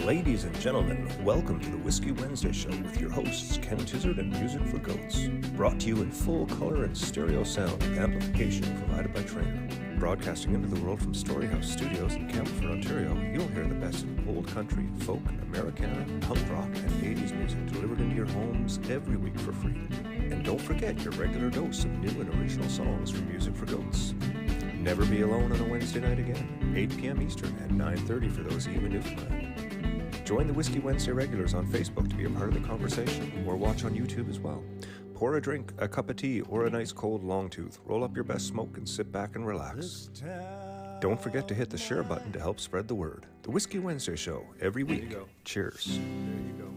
Ladies and gentlemen, welcome to the Whiskey Wednesday Show with your hosts, Ken Tizzard and Music for Goats. Brought to you in full color and stereo sound amplification provided by Trainer. Broadcasting into the world from Storyhouse Studios in Campbellford, Ontario, you'll hear the best of old country, folk, Americana, punk rock, and 80s music delivered into your homes every week for free. And don't forget your regular dose of new and original songs from Music for Goats. Never be alone on a Wednesday night again, 8 p.m. Eastern and 9:30 for those of you in Newfoundland. Join the Whiskey Wednesday regulars on Facebook to be a part of the conversation, or watch on YouTube as well. Pour a drink, a cup of tea, or a nice cold long tooth. Roll up your best smoke and sit back and relax. Don't forget to hit the share button to help spread the word. The Whiskey Wednesday Show, every week. Cheers. There you go.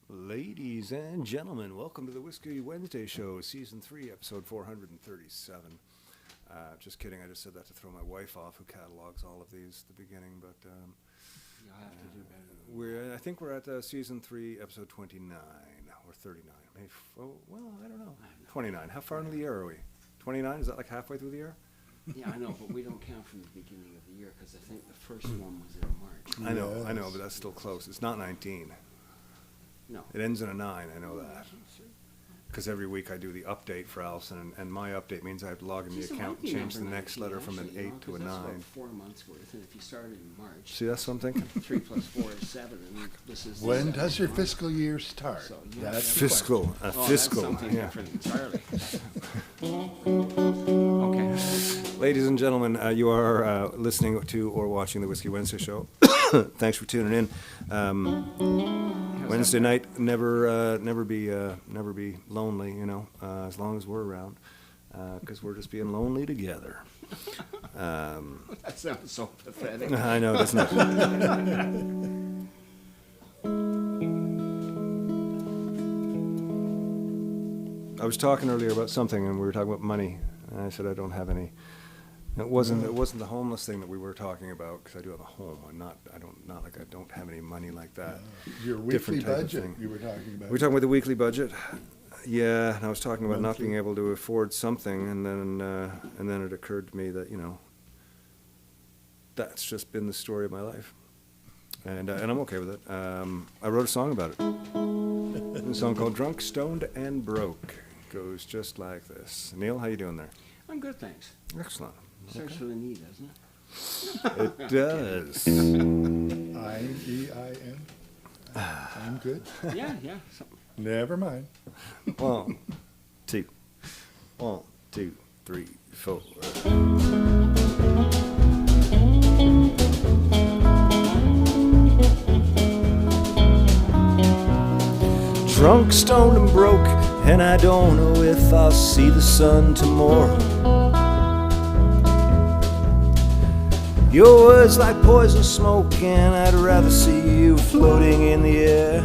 Ladies and gentlemen, welcome to the Whiskey Wednesday Show, Season 3, Episode 437. Just kidding, I just said that to throw my wife off, who catalogs all of these at the beginning, but... You'll have to do better. I think we're at Season 3, Episode 29, or 39. Maybe, I don't know. 29. How far into the year are we? 29? Is that like halfway through the year? Yeah, I know, but we don't count from the beginning of the year, because I think the first one was in March. I know, but that's still close. It's not 19. No. It ends in a 9, I know that. Because every week I do the update for Alison, and my update means I have to log in the account and change the next letter from an 8 to a 9. That's about 4 months worth, and if you started in March, See, that's what I'm thinking. 3 plus 4 is 7, and this is... When does your fiscal year start? So, That's Fiscal, Oh, fiscal, that's something yeah. different entirely. Okay. Ladies and gentlemen, you are listening to or watching the Whiskey Wednesday Show. Thanks for tuning in. Wednesday night, never be lonely, as long as we're around, because we're just being lonely together. That sounds so pathetic. I know, doesn't it? I was talking earlier about something, and we were talking about money, and I said I don't have any. It wasn't the homeless thing that we were talking about, because I do have a home. Not like I don't have any money like that. Your weekly Different type of budget thing. you were talking about. We're talking about the weekly budget. Yeah, and I was talking about not Monthly. being able to afford something, and then it occurred to me that that's just been the story of my life, and I'm okay with it. I wrote a song about it. A song called "Drunk, Stoned, and Broke." Goes just like this. Neil, how you doing there? I'm good, thanks. Excellent. Starts with an E, doesn't it? It does. I-E-I-N. I'm good. Yeah, something. Never mind. 1, 2, 1, 2, 3, 4. Drunk, stoned, and broke, and I don't know if I'll see the sun tomorrow. Your words like poison smoke, and I'd rather see you floating in the air.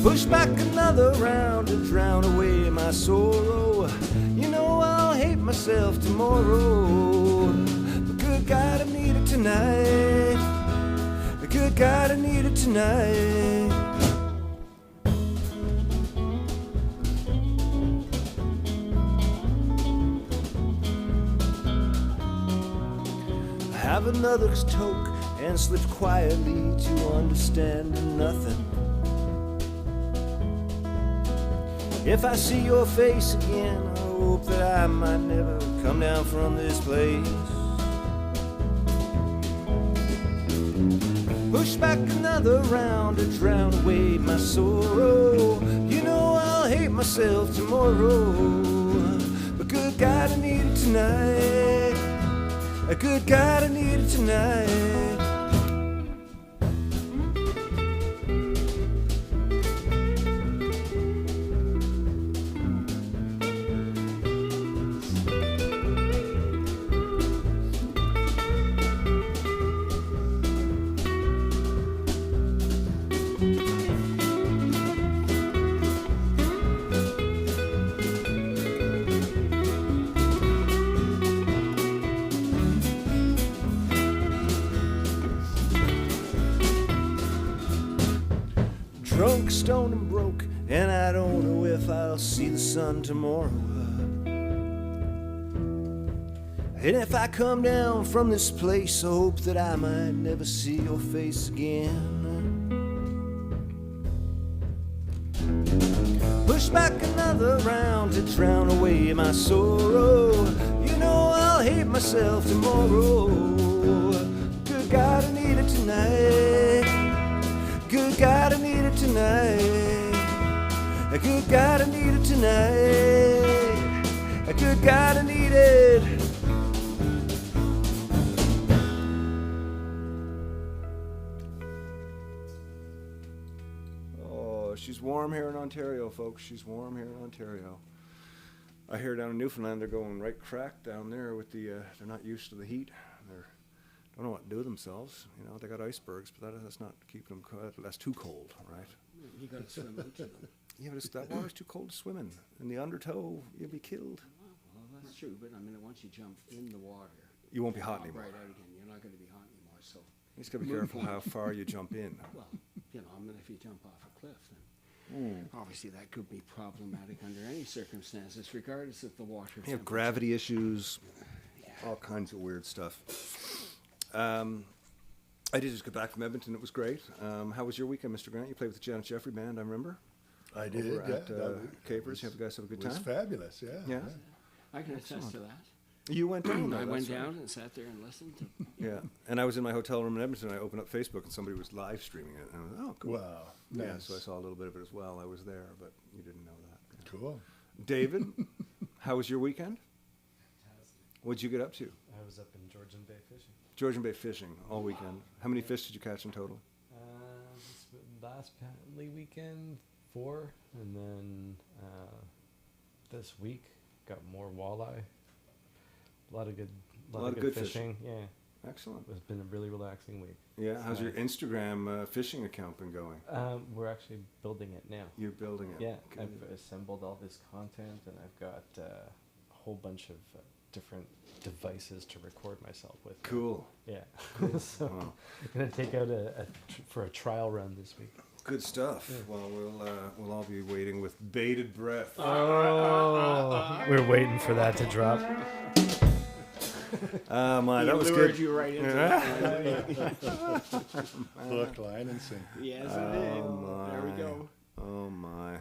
Push back another round to drown away my sorrow. I'll hate myself tomorrow. But good God, I need it tonight. Good God, I need it tonight. Have another toke and slip quietly to understand nothing. If I see your face again, I hope that I might never come down from this place. Push back another round to drown away my sorrow. I'll hate myself tomorrow. But good God, I need it tonight. Good God, I need it tonight. Drunk, stoned, and broke, and I don't know if I'll see the sun tomorrow. And if I come down from this place, I hope that I might never see your face again. Push back another round to drown away my sorrow. You know I'll hate myself tomorrow. Good God, I need it tonight. Good God, I need it tonight. Good God, I need it tonight. Good God, I need it. Oh, she's warm here in Ontario, folks. She's warm here in Ontario. I hear down in Newfoundland they're going right crack down there with the. They're not used to the heat. They're don't know what to do with themselves. You know, they got icebergs, but that's not keeping them. That's too cold, right? You got to swim into them. Yeah, but that water's too cold to swim in. In the undertow, you'll be killed. Well, that's true, but I mean, once you jump in the water, You won't be hot anymore. right out again. You're not going to be hot anymore. So, You just gotta be careful how far you jump in. well, you know, I mean, if you jump off a cliff, then obviously that could be problematic under any circumstances, regardless of the water You have temperature. gravity issues, Yeah. all kinds of weird stuff. I did just get back from Edmonton. It was great. How was your weekend, Mr. Grant? You played with the Janet Jeffrey Band, I remember. I did, Over yeah. at Capers. You guys have a good It was time? fabulous, yeah. Yeah. I can attest to that. You went down. I though, went that's right. down and sat there and listened to. Yeah, and I was in my hotel room in Edmonton. I opened up Facebook and somebody was live streaming it. And I was, oh, cool. Wow, Yeah, nice. so I saw a little bit of it as well. I was there, but you didn't know that. Cool. David, how was your weekend? What'd you get up to? I was up in Georgian Bay fishing. Georgian Bay fishing all weekend. How many fish did you catch in total? Last weekend, 4, and then this week got more walleye. A lot of good good fishing. Yeah, Excellent. it's been a really relaxing week. Yeah, how's your Nice. Instagram fishing account been going? We're actually building it now. You're building it. Yeah, Good. I've assembled all this content, and I've got a whole bunch of different devices to record myself with. Cool. Yeah. So Wow. I'm gonna take out for a trial run this week. Good stuff. Well, we'll all be waiting with bated breath. Oh, we're waiting for that to drop. My, that was lured good. you right into that. Hook, line, and sinker. Yes, it did. Oh, There we my. go. Oh my.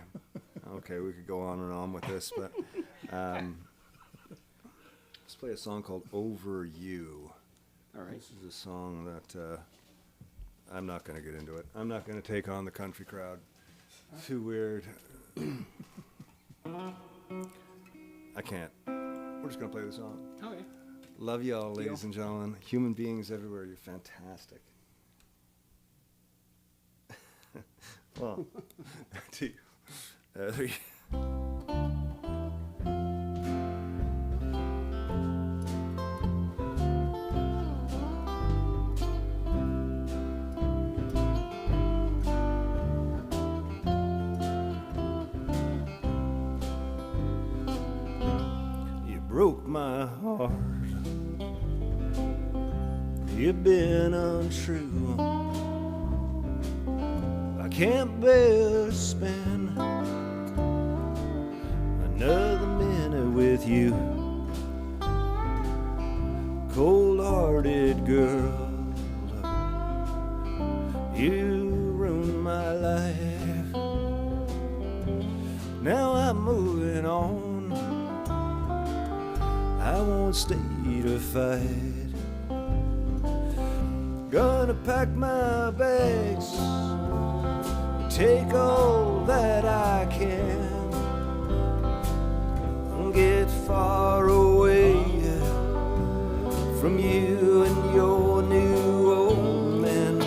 Okay, we could go on and on with this, but let's play a song called "Over You." All right. This is a song that I'm not going to get into it. I'm not going to take on the country crowd. Too weird. I can't. We're just going to play the song. Okay. Love y'all, ladies Deal. and gentlemen. Human beings everywhere. You're fantastic. Well, 2, 3. You broke my heart. You've been untrue. I can't bear to spend another minute with you. Cold-hearted girl, you ruined my life. Now I'm moving on. I won't stay to fight. Gonna pack my bags, take all that I can, and get far away from you and your new old man.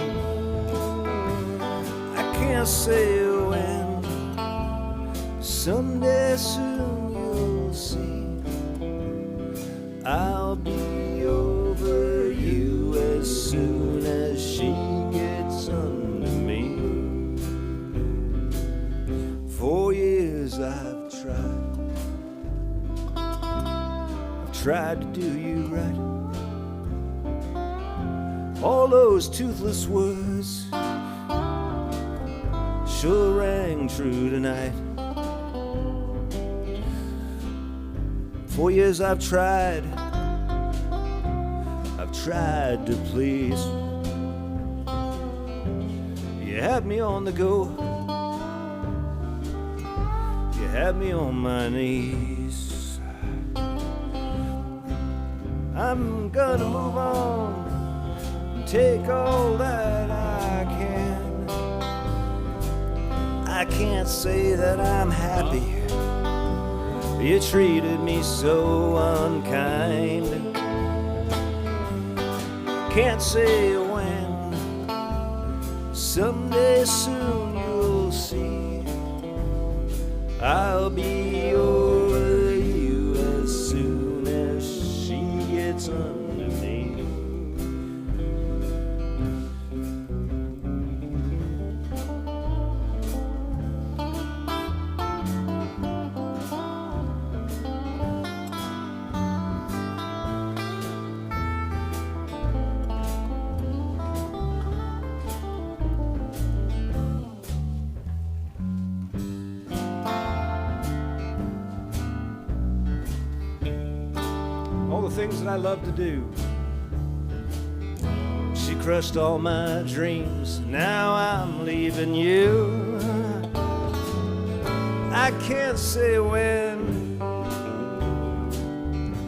I can't say when, someday soon you'll see I'll be over you as soon as she gets under me. 4 years I've tried to do you right. All those toothless words sure rang true tonight. 4 years I've tried tried to please. You had me on the go. You had me on my knees. I'm gonna move on and take all that I can. I can't say that I'm happy. You treated me so unkind. Can't say when. Someday soon you'll see. I'll be over you as soon as she gets under me. All the things that I love to do. She crushed all my dreams. Now I'm leaving you. I can't say when,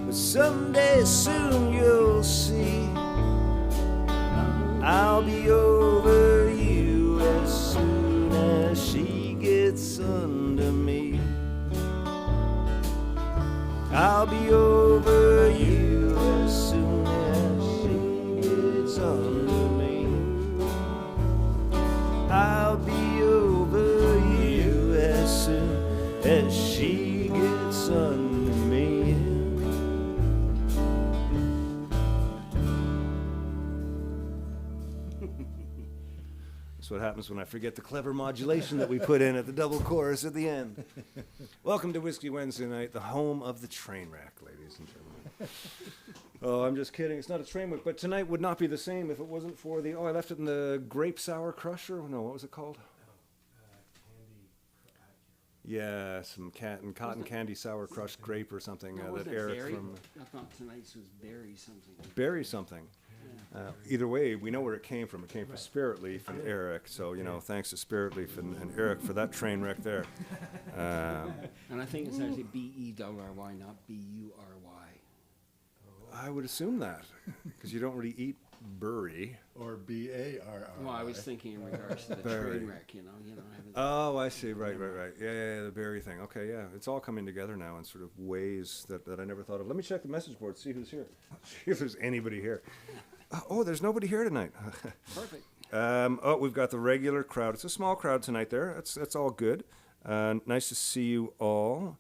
but someday soon you'll see. I'll be over you as soon as she gets under me. I'll be over you as soon as she gets under me. I'll be over you as soon as she gets under me. That's what happens when I forget the clever modulation that we put in at the double chorus at the end. Welcome to Whiskey Wednesday Night, the home of the train wreck, ladies and gentlemen. Oh, I'm just kidding. It's not a train wreck, but tonight would not be the same if it wasn't for the... Oh, I left it in the grape sour crusher. No, what was it called? Yeah, some cotton candy sour crushed grape or something that Eric berry? from... I thought tonight's was berry something. Berry something. Either way, we know where it came from. It came from Spirit Leaf and Eric. So, you know, thanks to Spirit Leaf and Eric for that train wreck there. And I think it's actually B-E-R-R-Y, not B-U-R-Y. I would assume that, because you don't really eat burry. Or B-A-R-R. Well, I was thinking in regards to the Berry. train wreck, you know. Having Oh, I see. Right. Yeah, the berry thing. Okay, yeah. It's all coming together now in sort of ways that I never thought of. Let me check the message board, see who's here. See if there's anybody here. Oh, there's nobody here tonight. Perfect. We've got the regular crowd. It's a small crowd tonight there. That's all good. Nice to see you all.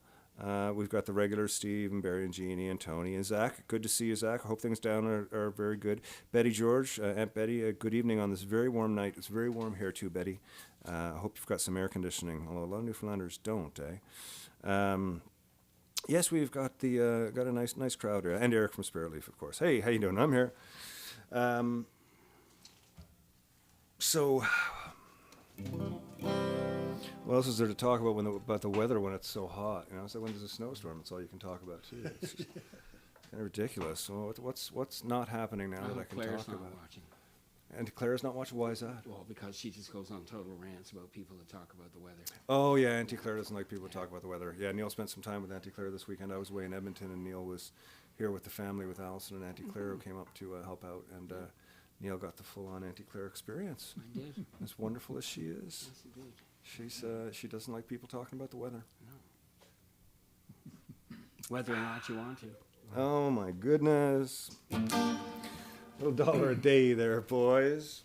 We've got the regular Steve and Barry and Jeannie and Tony and Zach. Good to see you, Zach. I hope things down are very good. Betty George, Aunt Betty, good evening on this very warm night. It's very warm here too, Betty. I hope you've got some air conditioning, although a lot of Newfoundlanders don't, eh? Yes, we've got got a nice crowd here. And Eric from Spirit Leaf, of course. Hey, how you doing? I'm here. So... What else is there to talk about about the weather when it's so hot? You know, it's like when there's a snowstorm. It's all you can talk about too. It's just kind of ridiculous. So what's not happening now that I can Claire's talk not about? watching. And Claire's not watching. Why is that? Well, because she just goes on total rants about people that talk about the weather. Oh yeah, Auntie Claire doesn't like people to talk about the weather. Yeah, Neil spent some time with Auntie Claire this weekend. I was away in Edmonton, and Neil was here with the family with Allison and Auntie Claire, who came up to help out, and Neil got the full-on Auntie Claire experience. I did. As wonderful as she is. Yes, he did. She doesn't like people talking about the weather. No. Whether or not you want to. Oh my goodness. $1 a day there, boys.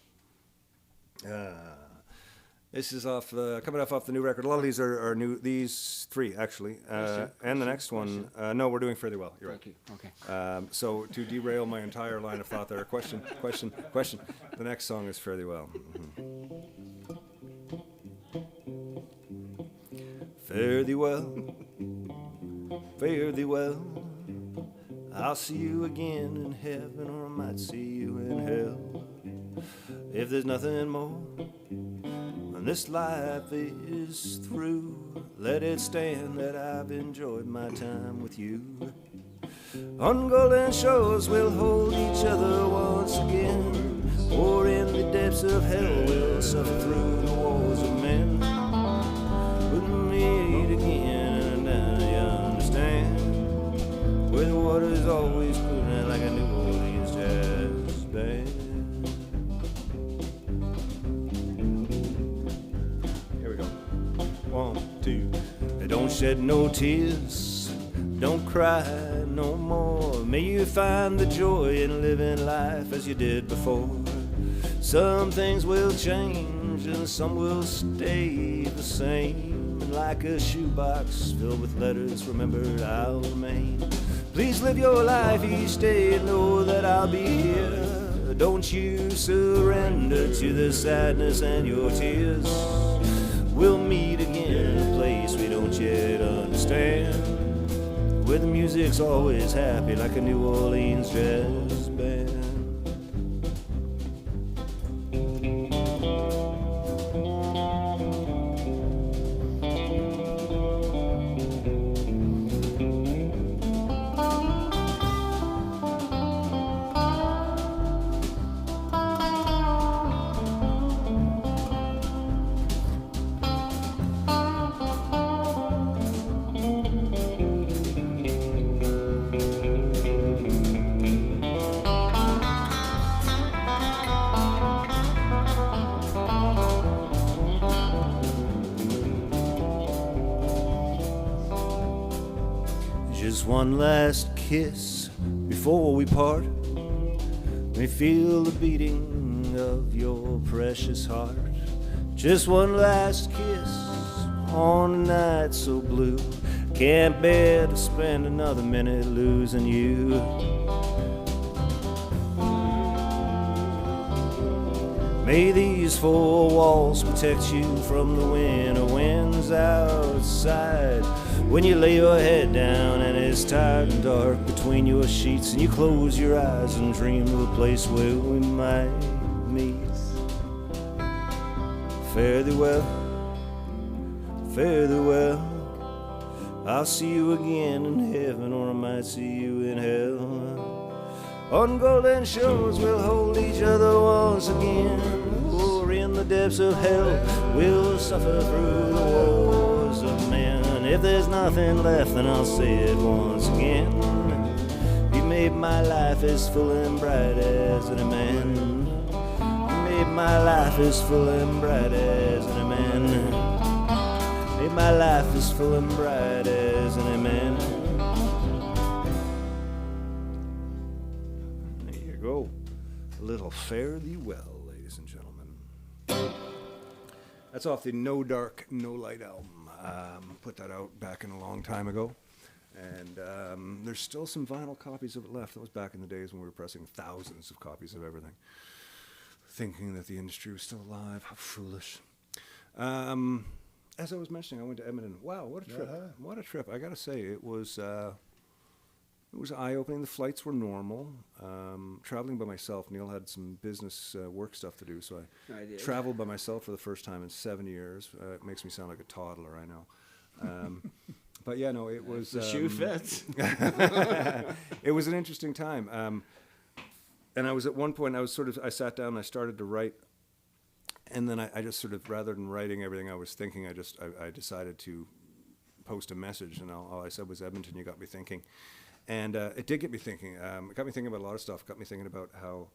This is coming off the new record. A lot of these are new. These three, actually. And the next one. No, we're doing fairly well. You're right. Thank you. Okay. So to derail my entire line of thought there, question. The next song is fairly well. Mm-hmm. Fare thee well, fare thee well. I'll see you again in heaven, or I might see you in hell. If there's nothing more when this life is through, let it stand that I've enjoyed my time with you. On golden shores we'll hold each other once again, or in the depths of hell we'll suffer through the wars of men. We'll meet again, and you understand, where the water's always cooling like a New Orleans jazz band. Here we go. 1, 2. Don't shed no tears, don't cry no more. May you find the joy in living life as you did before. Some things will change and some will stay the same. And like a shoebox filled with letters remembered, I'll remain. Please live your life each day and know that I'll be here. Don't you surrender to the sadness and your tears. We'll meet again in a place we don't yet understand, where the music's always happy like a New Orleans jazz band. Just one last kiss before we part. May feel the beating of your precious heart. Just one last kiss on a night so blue. Can't bear to spend another minute losing you. May these four walls protect you from the winter winds outside. When you lay your head down and it's tired and dark between your sheets, and you close your eyes and dream of a place where we might meet. Fare thee well, fare thee well. I'll see you again in heaven, or I might see you in hell. On golden shores we'll hold each other once again, or in the depths of hell we'll suffer through the wars of men. If there's nothing left, then I'll say it once again. You made my life as full and bright as any man. You made my life as full and bright as any man. Made my life as full and bright as any man. There you go. A little fare thee well, ladies and gentlemen. That's off the No Dark, No Light album. Put that out back in a long time ago. And there's still some vinyl copies of it left. That was back in the days when we were pressing thousands of copies of everything, thinking that the industry was still alive. How foolish. As I was mentioning, I went to Edmonton. Wow, what a trip. What a trip. I got to say, it was eye-opening. The flights were normal. Traveling by myself, Neil had some business work stuff to do, so I traveled by myself for the first time in 7 years. It makes me sound like a toddler, I know. But yeah, no, it was... The shoe fits. It was an interesting time. And I was at one point, I sat down and I started to write. And then I just sort of, rather than writing everything I was thinking, I decided to post a message. And all I said was, Edmonton, you got me thinking. And it did get me thinking. It got me thinking about a lot of stuff. It got me thinking about how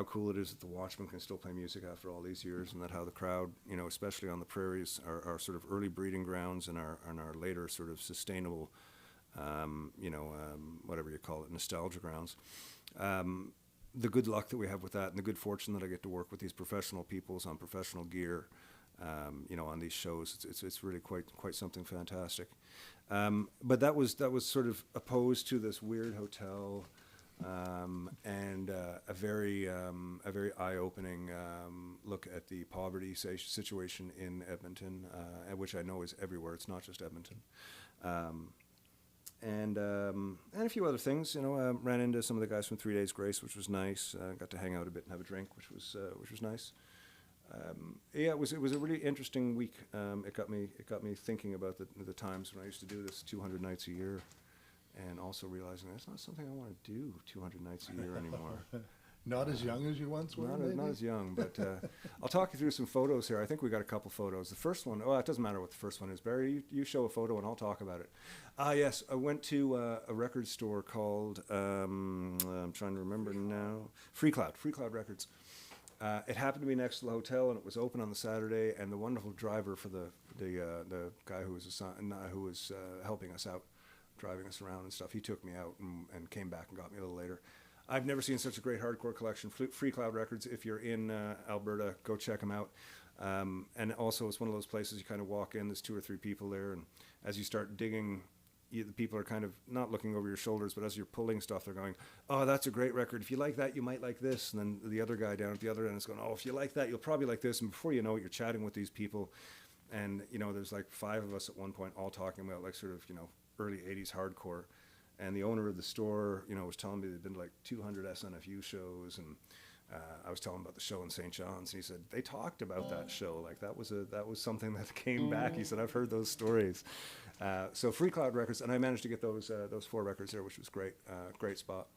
cool it is that the Watchmen can still play music after all these years, and that how the crowd, especially on the prairies, are sort of early breeding grounds and our later sort of sustainable, whatever you call it, nostalgia grounds. The good luck that we have with that, and the good fortune that I get to work with these professional peoples on professional gear, on these shows. It's really quite something fantastic. But that was sort of opposed to this weird hotel, and a very eye-opening look at the poverty situation in Edmonton, which I know is everywhere. It's not just Edmonton. And a few other things, ran into some of the guys from 3 Days Grace, which was nice. Got to hang out a bit and have a drink, which was nice. It was a really interesting week. It got me thinking about the times when I used to do this 200 nights a year, and also realizing that's not something I want to do 200 nights a year anymore. Not as young as you once were, Not as young, but I'll talk you through some photos here. I think we got a couple photos. The first one, it doesn't matter what the first one is. Barry, you show a photo and I'll talk about it. Yes, I went to a record store called, I'm trying to remember now, Free Cloud Records. It happened to be next to the hotel, and it was open on the Saturday, and the wonderful driver for the guy who was helping us out, driving us around and stuff, he took me out and came back and got me a little later. I've never seen such a great hardcore collection. Free Cloud Records, if you're in Alberta, go check them out. And also, it's one of those places you kind of walk in, there's 2 or 3 people there, and as you start digging, the people are kind of not looking over your shoulders, but as you're pulling stuff, they're going, oh, that's a great record. If you like that, you might like this. And then the other guy down at the other end is going, oh, if you like that, you'll probably like this. And before you know it, you're chatting with these people. And, there's like 5 of us at one point all talking about like sort of, early 80s hardcore. And the owner of the store, was telling me there'd been like 200 SNFU shows, and I was telling him about the show in St. John's, and he said they talked about that show, like that was something that came back. He said, I've heard those stories. So Free Cloud Records, and I managed to get those 4 records there, which was great, great spot.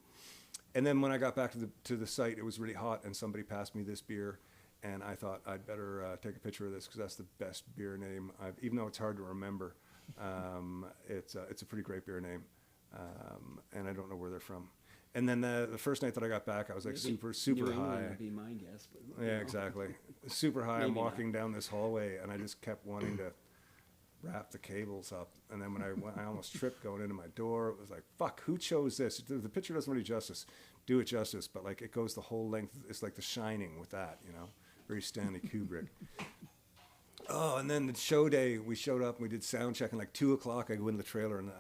And then when I got back to the site, it was really hot, and somebody passed me this beer, and I thought I'd better take a picture of this because that's the best beer name even though it's hard to remember. It's a pretty great beer name. And I don't know where they're from. And then the first night that I got back, I was like super New high. England would be my guess, but Yeah, exactly. Super high. I'm Maybe walking down this hallway, and I just kept wanting to wrap the cables up. And then when I almost tripped going into my door. It was like, fuck, who chose this? The picture doesn't really do it justice, but like it goes the whole length. It's like The Shining with that, very Stanley Kubrick. Oh, and then the show day, we showed up and we did sound check, and like 2:00, I go in the trailer, and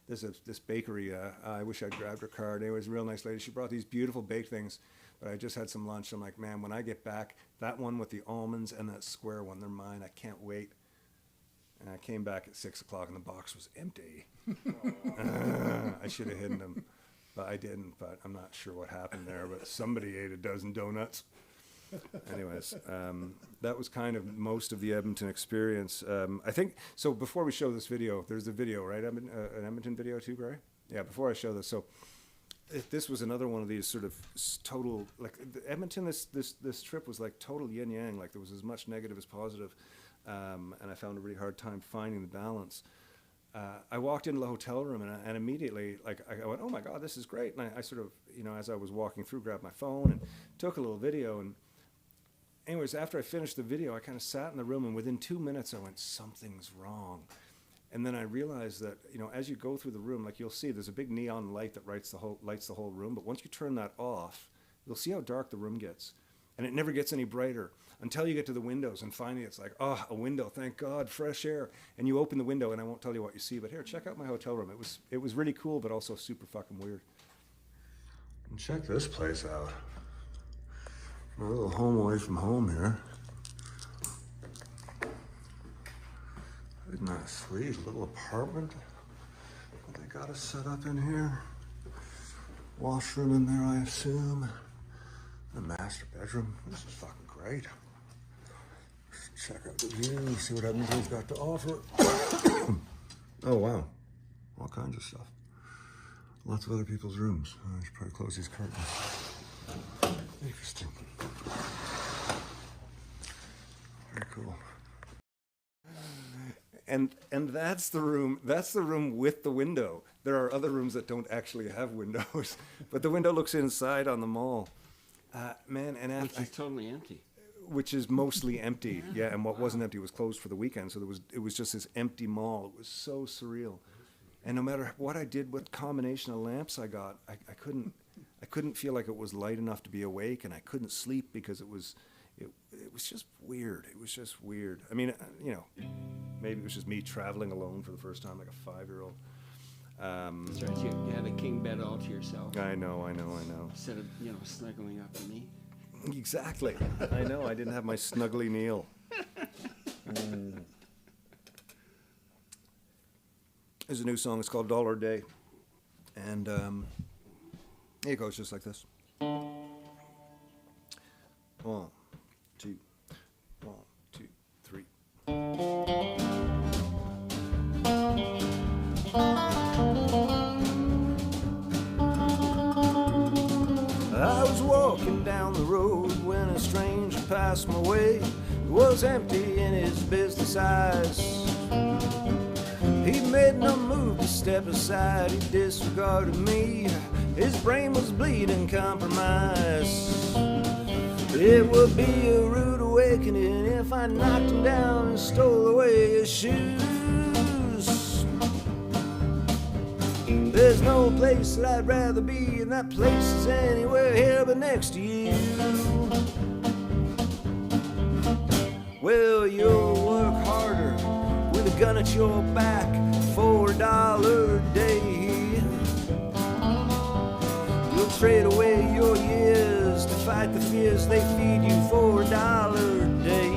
there's this bakery. I wish I'd grabbed her card. Anyway, it was a real nice lady. She brought these beautiful baked things, but I just had some lunch. I'm like, man, when I get back, that one with the almonds and that square one, they're mine. I can't wait. And I came back at 6:00, and the box was empty. I should have hidden them, but I didn't. But I'm not sure what happened there. But somebody ate a dozen donuts. Anyways, that was kind of most of the Edmonton experience. I think, so before we show this video, there's a video, right? An Edmonton video too, Barry? Yeah, before I show this. So this was another one of these sort of total, like Edmonton, this trip was like total yin yang, like there was as much negative as positive. And I found a really hard time finding the balance. I walked into the hotel room and immediately, like, I went, oh my God, this is great. And I sort of, as I was walking through, grabbed my phone and took a little video. And anyways, after I finished the video, I kind of sat in the room, and within 2 minutes, I went, something's wrong. And then I realized that, as you go through the room, like you'll see, there's a big neon light that lights the whole room. But once you turn that off, you'll see how dark the room gets. And it never gets any brighter until you get to the windows. And finally, it's like, oh, a window, thank God, fresh air. And you open the window, and I won't tell you what you see, but here, check out my hotel room. It was really cool, but also super fucking weird. And check this place out. My little home away from home here. Isn't that sweet? A little apartment that they got us set up in here. Washroom in there, I assume. The master bedroom. This is fucking great. Let's check out the view, see what Edmonton's got to offer. Oh, wow. All kinds of stuff. Lots of other people's rooms. I should probably close these curtains. Interesting. Very cool. And that's the room with the window. There are other rooms that don't actually have windows, but the window looks inside on the mall. Man, and which is totally empty. Which is mostly empty, yeah. And what wasn't empty was closed for the weekend, so it was just this empty mall. It was so surreal. And no matter what I did, what combination of lamps I got, I couldn't feel like it was light enough to be awake, and I couldn't sleep because it was just weird. It was just weird. I mean, maybe it was just me traveling alone for the first time, like a 5-year-old. That's right. You had a king bed all to yourself. I know. Instead of snuggling up to me. Exactly. I know. I didn't have my snuggly Neil. There's a new song. It's called $1 a Day, and it goes just like this. 1, 2, 1, 2, 3. a stranger passed my way who was empty in his business eyes. He made no move to step aside, he disregarded me. His brain was bleeding compromise. It would be a rude awakening if I knocked him down and stole away his shoes. There's no place that I'd rather be, and that place is anywhere here but next to you. Well, you'll work harder with a gun at your back for $1 a day. You'll trade away your years to fight the fears they feed you for $1 a day.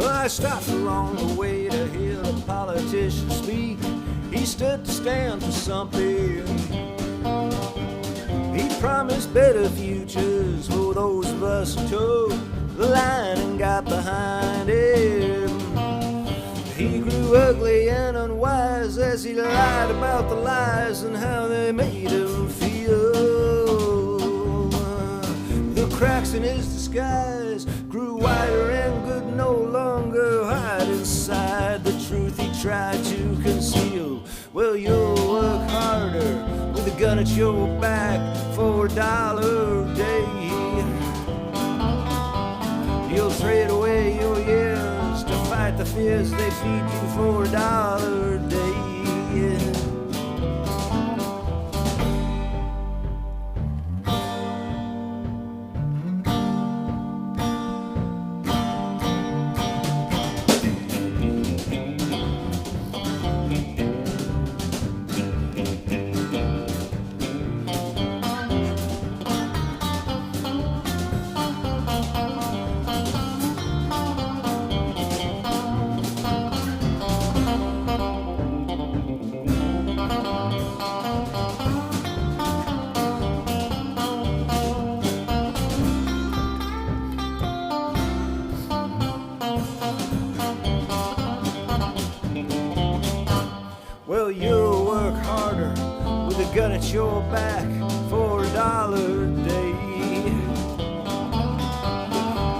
I stopped along the way to hear a politician speak. He stood to stand for something. He promised better futures for those of us who toed the line and got behind him. He grew ugly and unwise as he lied about the lies and how they made him feel. The cracks in his disguise grew wider and could no longer hide inside the truth he tried to conceal. Well, you'll work harder with a gun at your back for $1 a day. You'll trade away your years to fight the fears they feed you for $1 a day. Well, you'll work harder with a gun at your back for $1 a day.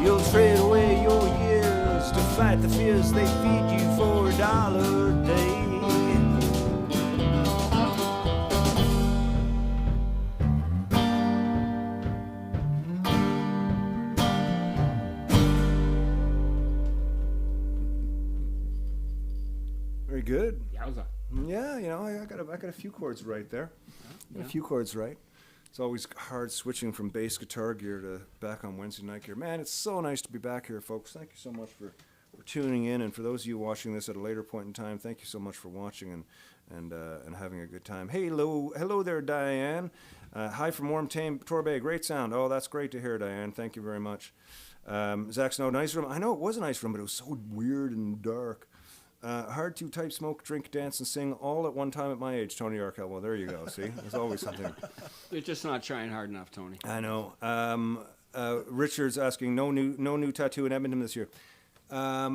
You'll trade away your years to fight the fears they feed you for $1 a day. Very good. Yowza. Yeah, you know, I got a few chords right there. Got a few chords right. It's always hard switching from bass guitar gear to back on Wednesday night gear. Man, it's so nice to be back here, folks. Thank you so much for tuning in, and for those of you watching this at a later point in time, thank you so much for watching and having a good time. Hey, hello there, Diane. Hi from Warm Tame Torbay. Great sound. Oh, that's great to hear, Diane. Thank you very much. Zach Snow, nice room. I know it was a nice room, but it was so weird and dark. Hard to type, smoke, drink, dance, and sing all at one time at my age, Tony Arkell. Well, there you go. See, there's always something. You're just not trying hard enough, Tony. I know. Richard's asking, no new tattoo in Edmonton this year. My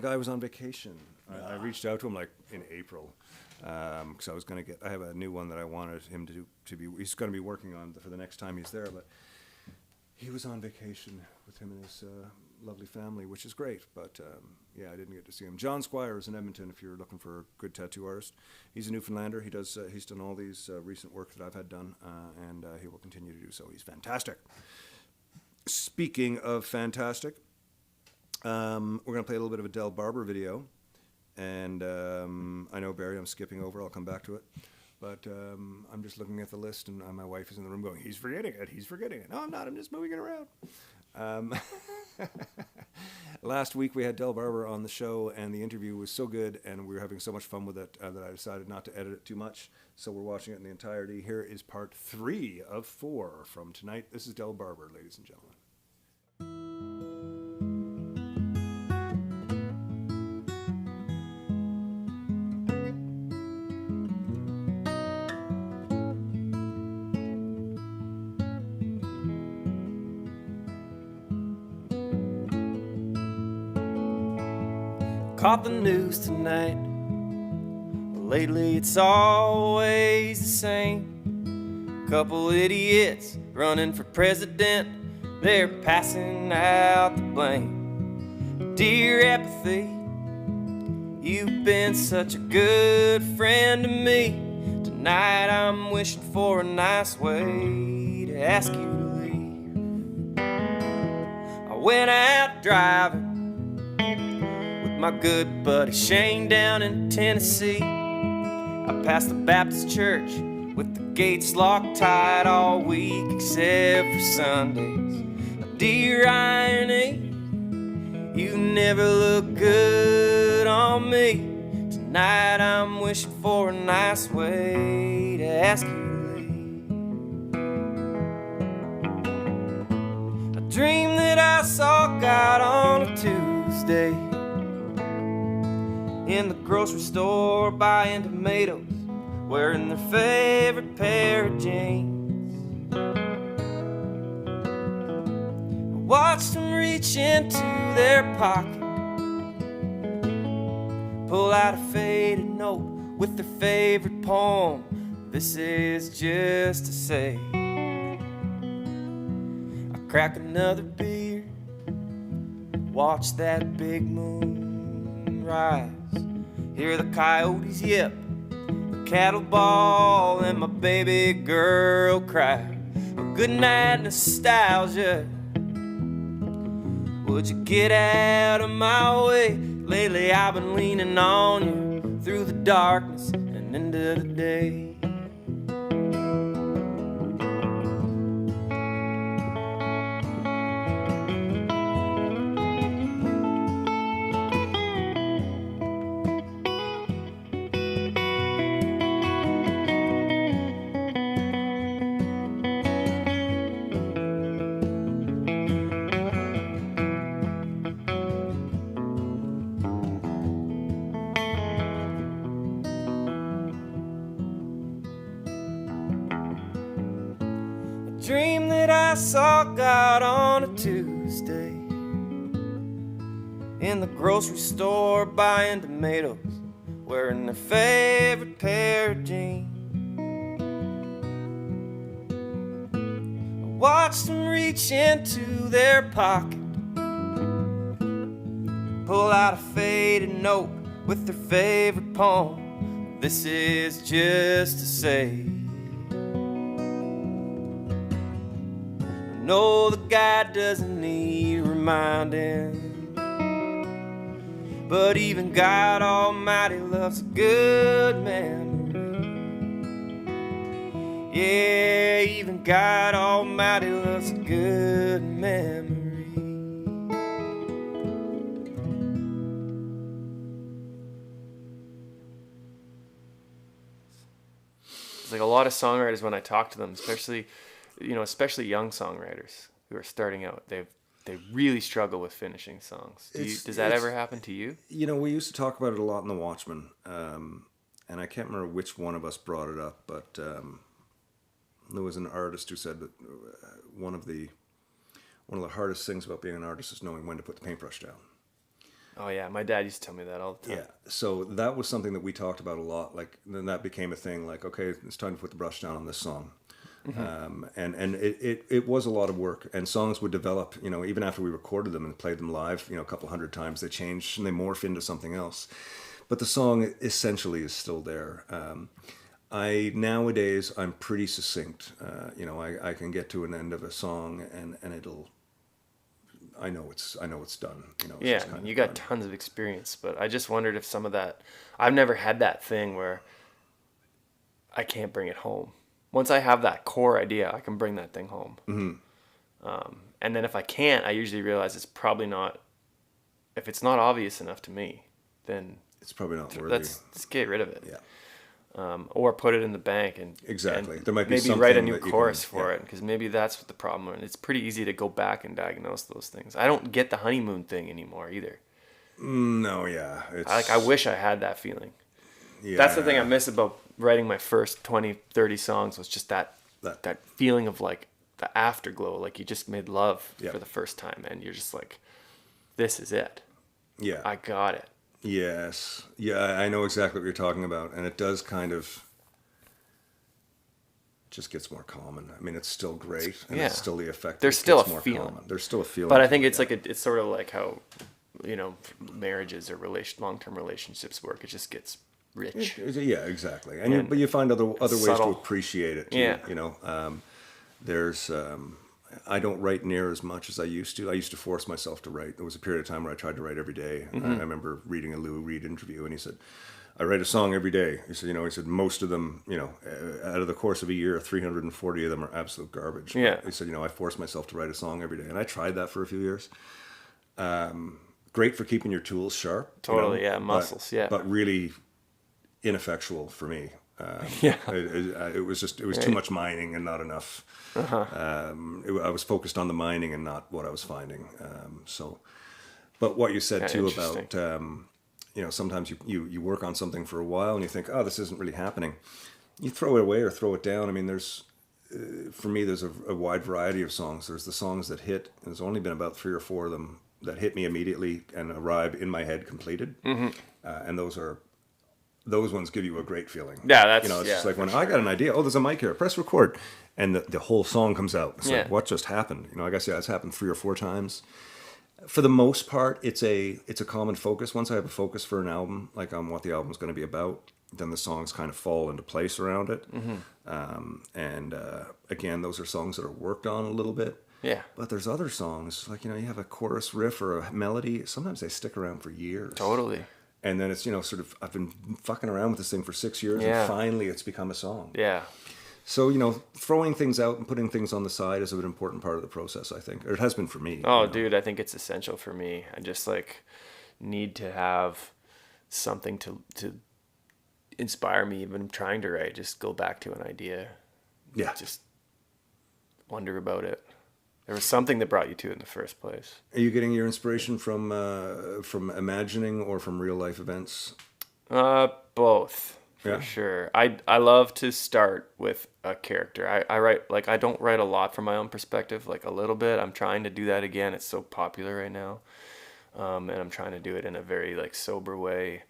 guy was on vacation. I reached out to him like in April because I was going to I have a new one that I wanted him to be. He's going to be working on for the next time he's there, but he was on vacation with him and his lovely family, which is great. But yeah, I didn't get to see him. John Squire is in Edmonton. If you're looking for a good tattoo artist, he's a Newfoundlander. He's done all these recent work that I've had done, and he will continue to do so. He's fantastic. Speaking of fantastic, we're going to play a little bit of a Del Barber video. And I know, Barry, I'm skipping over. I'll come back to it. But I'm just looking at the list, and my wife is in the room going, he's forgetting it, he's forgetting it. No, I'm not. I'm just moving it around. Last week we had Del Barber on the show, and the interview was so good, and we were having so much fun with it that I decided not to edit it too much. So we're watching it in the entirety. Here is part 3 of 4 from tonight. This is Del Barber, ladies and gentlemen. caught the news tonight. Lately it's always the same. Couple idiots running for president, they're passing out the blame. Dear apathy, you've been such a good friend to me. Tonight I'm wishing for a nice way to ask you to leave. I went out driving with my good buddy Shane down in Tennessee. I passed the Baptist church with the gates locked tight all week except for Sundays. Dear irony, you never look good on me. Tonight I'm wishing for a nice way to ask you to leave. I dreamed that I saw God on a Tuesday in the grocery store buying tomatoes, wearing their favorite pair of jeans. I watched them reach into their pocket, pull out a faded note with their favorite poem. This is just to say, I crack another beer, watch that big moon rise, hear the coyotes yip, the cattle bawl, and my baby girl cry. A good night nostalgia, would you get out of my way? Lately I've been leaning on you through the darkness and into the day. Dream that I saw God on a Tuesday in the grocery store buying tomatoes, wearing their favorite pair of jeans. I watched them reach into their pocket, pull out a faded note with their favorite poem. This is just to say, no, the guy doesn't need reminding, but even God Almighty loves a good memory. Yeah, even God Almighty loves a good memory. It's like a lot of songwriters, when I talk to them, especially young songwriters who are starting out, they really struggle with finishing songs. Does that ever happen to you? You know, we used to talk about it a lot in The Watchmen, and I can't remember which one of us brought it up, but there was an artist who said that one of the hardest things about being an artist is knowing when to put the paintbrush down. Oh yeah, my dad used to tell me that all the time. Yeah, so that was something that we talked about a lot. Like, then that became a thing. Like, okay, it's time to put the brush down on this song. Mm-hmm. And it was a lot of work, and songs would develop, you know, even after we recorded them and played them live, you know, a couple hundred times, they change and they morph into something else. But the song essentially is still there. Nowadays I'm pretty succinct. You know, I can get to an end of a song and I know it's done. You know, yeah, you got tons of experience, but I just wondered if some of that, I've never had that thing where I can't bring it home. Once I have that core idea, I can bring that thing home. Mm-hmm. And then if I can't, I usually realize it's probably not, if it's not obvious enough to me, then it's probably not worthy. Let's get rid of it. Yeah. Or put it in the bank and exactly. There might be maybe write a new chorus for it, because maybe that's what the problem is. It's pretty easy to go back and diagnose those things. I don't get the honeymoon thing anymore either. No, yeah. I wish I had that feeling. Yeah. That's the thing I miss about writing my first 20, 30 songs, was just that feeling of like the afterglow, like you just made love for the first time and you're just like, this is it. Yeah. I got it. Yes. Yeah, I know exactly what you're talking about. And it does kind of just gets more common. I mean, it's still great, and Yeah. it's still the effect. There's it still gets a more feeling. common. There's still a feeling. But I to think it, it's yeah. like it's sort of like how, marriages or long-term relationships work. It just gets rich. Yeah, exactly. And And but you find other ways to subtle. appreciate it too. Yeah. There's I don't write near as much as I used to. I used to force myself to write. There was a period of time where I tried to write every day. Mm-hmm. I remember reading a Lou Reed interview, and he said, I write a song every day. He said, most of them, out of the course of a year, 340 of them are absolute garbage. Yeah. He said, I force myself to write a song every day. And I tried that for a few years. Great for keeping your tools sharp. Totally, yeah, muscles, yeah. But really ineffectual for me. Yeah. It was too much mining and not enough. I was focused on the mining and not what I was finding. But what you said Yeah, too interesting. about, sometimes you work on something for a while and you think, oh, this isn't really happening. You throw it away or throw it down. I mean, for me, there's a wide variety of songs. There's the songs that hit. There's only been about 3 or 4 of them that hit me immediately and arrive in my head completed. Mm-hmm. And those ones give you a great feeling. Yeah, that's it's yeah, just like when for I sure. got an idea. Oh, there's a mic here. Press record, and the whole song comes out. It's Yeah. like, what just happened? Like I said, it's happened 3 or 4 times. For the most part, it's a common focus. Once I have a focus for an album, like on what the album's going to be about, then the songs kind of fall into place around it. Again, those are songs that are worked on a little bit. Yeah. But there's other songs, like, you have a chorus riff or a melody. Sometimes they stick around for years. Totally. And then it's, sort of, I've been fucking around with this thing for 6 years, Yeah. and finally it's become a song. Yeah. So, throwing things out and putting things on the side is an important part of the process, I think. Or it has been for me. Oh, dude, I think it's essential for me. I just need to have something to inspire me even trying to write. Just go back to an idea. Yeah. Just wonder about it. There was something that brought you to it in the first place. Are you getting your inspiration from imagining or from real life events? Both, for Yeah. sure. I love to start with a character. I write, I don't write a lot from my own perspective, a little bit. I'm trying to do that again. It's so popular right now. And I'm trying to do it in a very, sober way,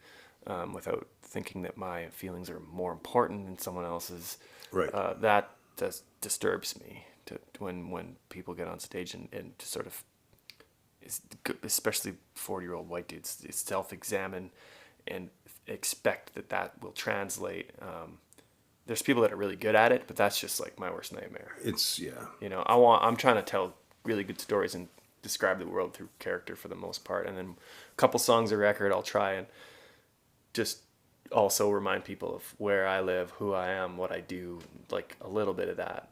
without thinking that my feelings are more important than someone else's. Right. That disturbs me when people get on stage and to sort of, especially 40-year-old white dudes, self-examine and expect that will translate. There's people that are really good at it, but that's just my worst nightmare. It's, yeah. I'm trying to tell really good stories and describe the world through character for the most part. And then a couple songs a record, I'll try and just also remind people of where I live, who I am, what I do, a little bit of that.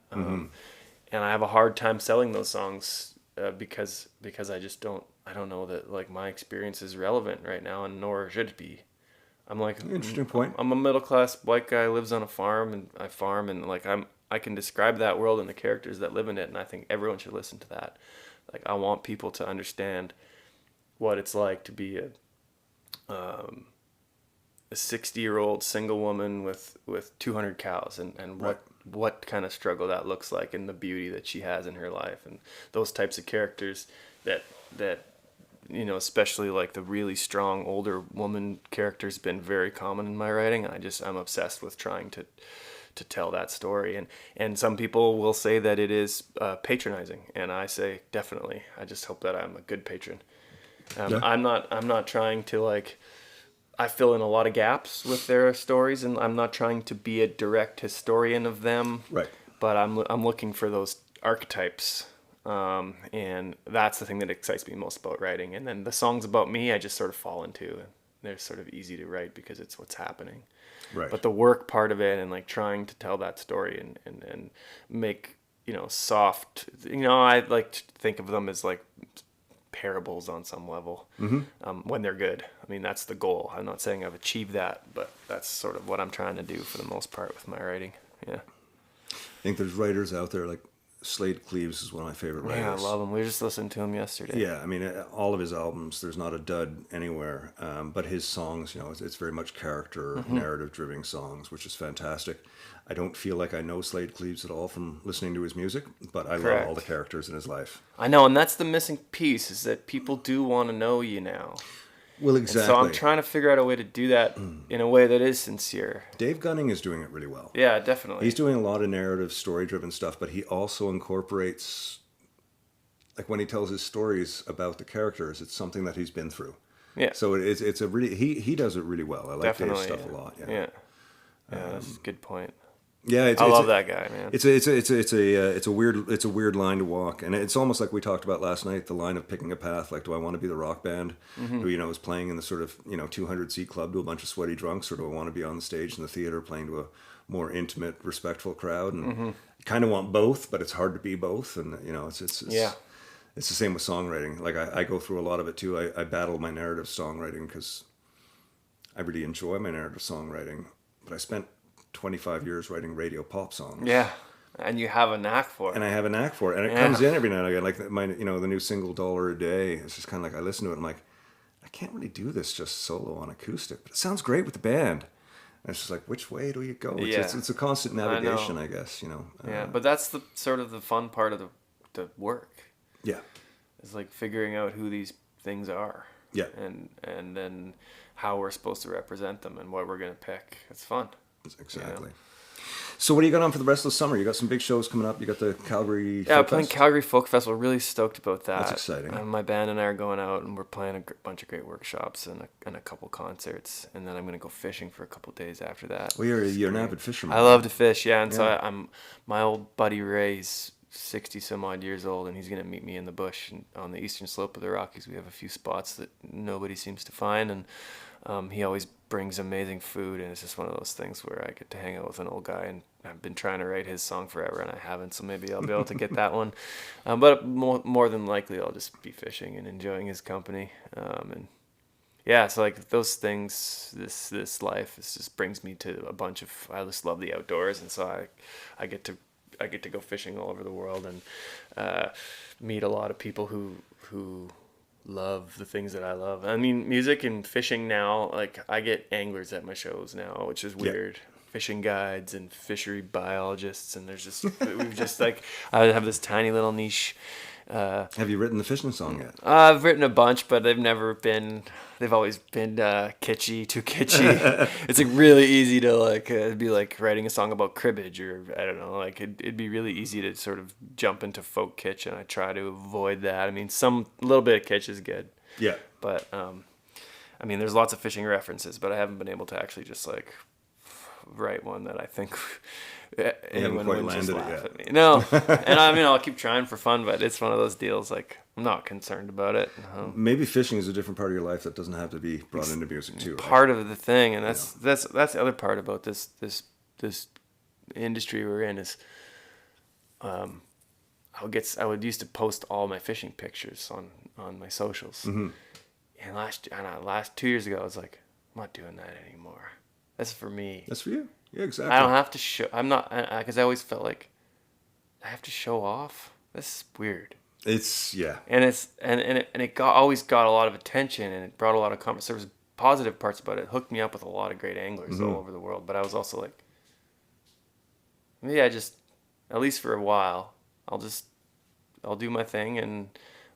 And I have a hard time selling those songs because I just don't know that my experience is relevant right now, and nor should it be. I'm Interesting point. I'm a middle class white guy, lives on a farm, and I farm, and I can describe that world and the characters that live in it, and I think everyone should listen to that. I want people to understand what it's like to be a 60-year-old single woman with 200 cows and what kind of struggle that looks like, and the beauty that she has in her life, and those types of characters that especially the really strong older woman character's been very common in my writing. I'm obsessed with trying to tell that story, and some people will say that it is patronizing, and I say definitely. I just hope that I'm a good patron. Yeah. I'm not trying to I fill in a lot of gaps with their stories, and I'm not trying to be a direct historian of them. Right. But I'm looking for those archetypes, and that's the thing that excites me most about writing. And then the songs about me, I just sort of fall into, and they're sort of easy to write because it's what's happening. Right. But the work part of it, and trying to tell that story and make soft. I like to think of them as parables on some level, when they're good. I mean, that's the goal. I'm not saying I've achieved that, but that's sort of what I'm trying to do for the most part with my writing. Yeah. I think there's writers out there Slade Cleaves is one of my favorite writers. Yeah, I love him. We just listened to him yesterday. Yeah, I mean, all of his albums, there's not a dud anywhere. But his songs, it's very much character, narrative-driven songs, which is fantastic. I don't feel like I know Slade Cleaves at all from listening to his music, but I love all the characters in his life. I know, and that's the missing piece, is that people do want to know you now. Well, And so exactly. I'm trying to figure out a way to do that in a way that is sincere. Dave Gunning is doing it really well. Yeah, definitely. He's doing a lot of narrative, story-driven stuff, but he also incorporates, like when he tells his stories about the characters, it's something that he's been through. Yeah. So it's a really he does it really well. I like Dave's Definitely, stuff yeah. a lot. Yeah. Yeah, that's a good point. Yeah, I love that guy, man. It's a weird line to walk, and it's almost like we talked about last night. The line of picking a path. Like, do I want to be the rock band who is playing in the sort of 200 seat club to a bunch of sweaty drunks, or do I want to be on the stage in the theater playing to a more intimate, respectful crowd? And you kind of want both, but it's hard to be both. And it's Yeah. It's the same with songwriting. Like I go through a lot of it too. I battle my narrative songwriting because I really enjoy my narrative songwriting, but I spent 25 years writing radio pop songs. Yeah, and you have a knack for it. And I have a knack for it. And it comes in every now and again. Like the new single $1 a Day. It's just kind of like, I listen to it and I'm like, I can't really do this just solo on acoustic, but it sounds great with the band. And it's just like, which way do you go? It's a constant navigation, I guess, Yeah, but that's the sort of the fun part of the work. Yeah. It's like figuring out who these things are. Yeah. And then how we're supposed to represent them and what we're going to pick. It's fun. Exactly. So what do you got on for the rest of the summer? You got some big shows coming up. You got the Calgary Yeah, Folk we're playing Fest? Calgary Folk Festival. Really stoked about that. That's exciting. My band and I are going out, and we're playing a bunch of great workshops and a couple concerts. And then I'm going to go fishing for a couple of days after that. Well, you're an avid fisherman. I love to fish, yeah. And so I'm my old buddy Ray's 60 some odd years old, and he's going to meet me in the bush on the eastern slope of the Rockies. We have a few spots that nobody seems to find, and he always brings amazing food, and it's just one of those things where I get to hang out with an old guy, and I've been trying to write his song forever, and I haven't, so maybe I'll be able to get that one. But more than likely, I'll just be fishing and enjoying his company. And yeah, so like those things, this life, this just brings me to a bunch of. I just love the outdoors, and so I get to go fishing all over the world and meet a lot of people who love the things that I love. I mean, music and fishing now, like I get anglers at my shows now, which is weird. Fishing guides and fishery biologists, and we've just like, I have this tiny little niche. Have you written the fishing song yet? I've written a bunch, but they've always been too kitschy. It's like really easy to like, it'd be like writing a song about cribbage, or I don't know, like it'd be really easy to sort of jump into folk kitsch, and I try to avoid that. I mean, a little bit of kitsch is good. Yeah. But, I mean, there's lots of fishing references, but I haven't been able to actually just like write one that I think anyone quite would just landed it laugh yet. at me. No, and I mean, I'll keep trying for fun, but it's one of those deals. Like, I'm not concerned about it. Maybe fishing is a different part of your life that doesn't have to be brought into music too. Right? Part of the thing, and that's the other part about this industry we're in is, I would used to post all my fishing pictures on my socials, and last 2 years ago I was like, I'm not doing that anymore. That's for me. That's for you. Yeah, exactly. I don't have to show. I'm not, because I always felt like I have to show off. This is weird. It's And it always got a lot of attention, and it brought a lot of comments. There was positive parts about it. It hooked me up with a lot of great anglers all over the world. But I was also like, maybe I just, at least for a while, I'll do my thing, and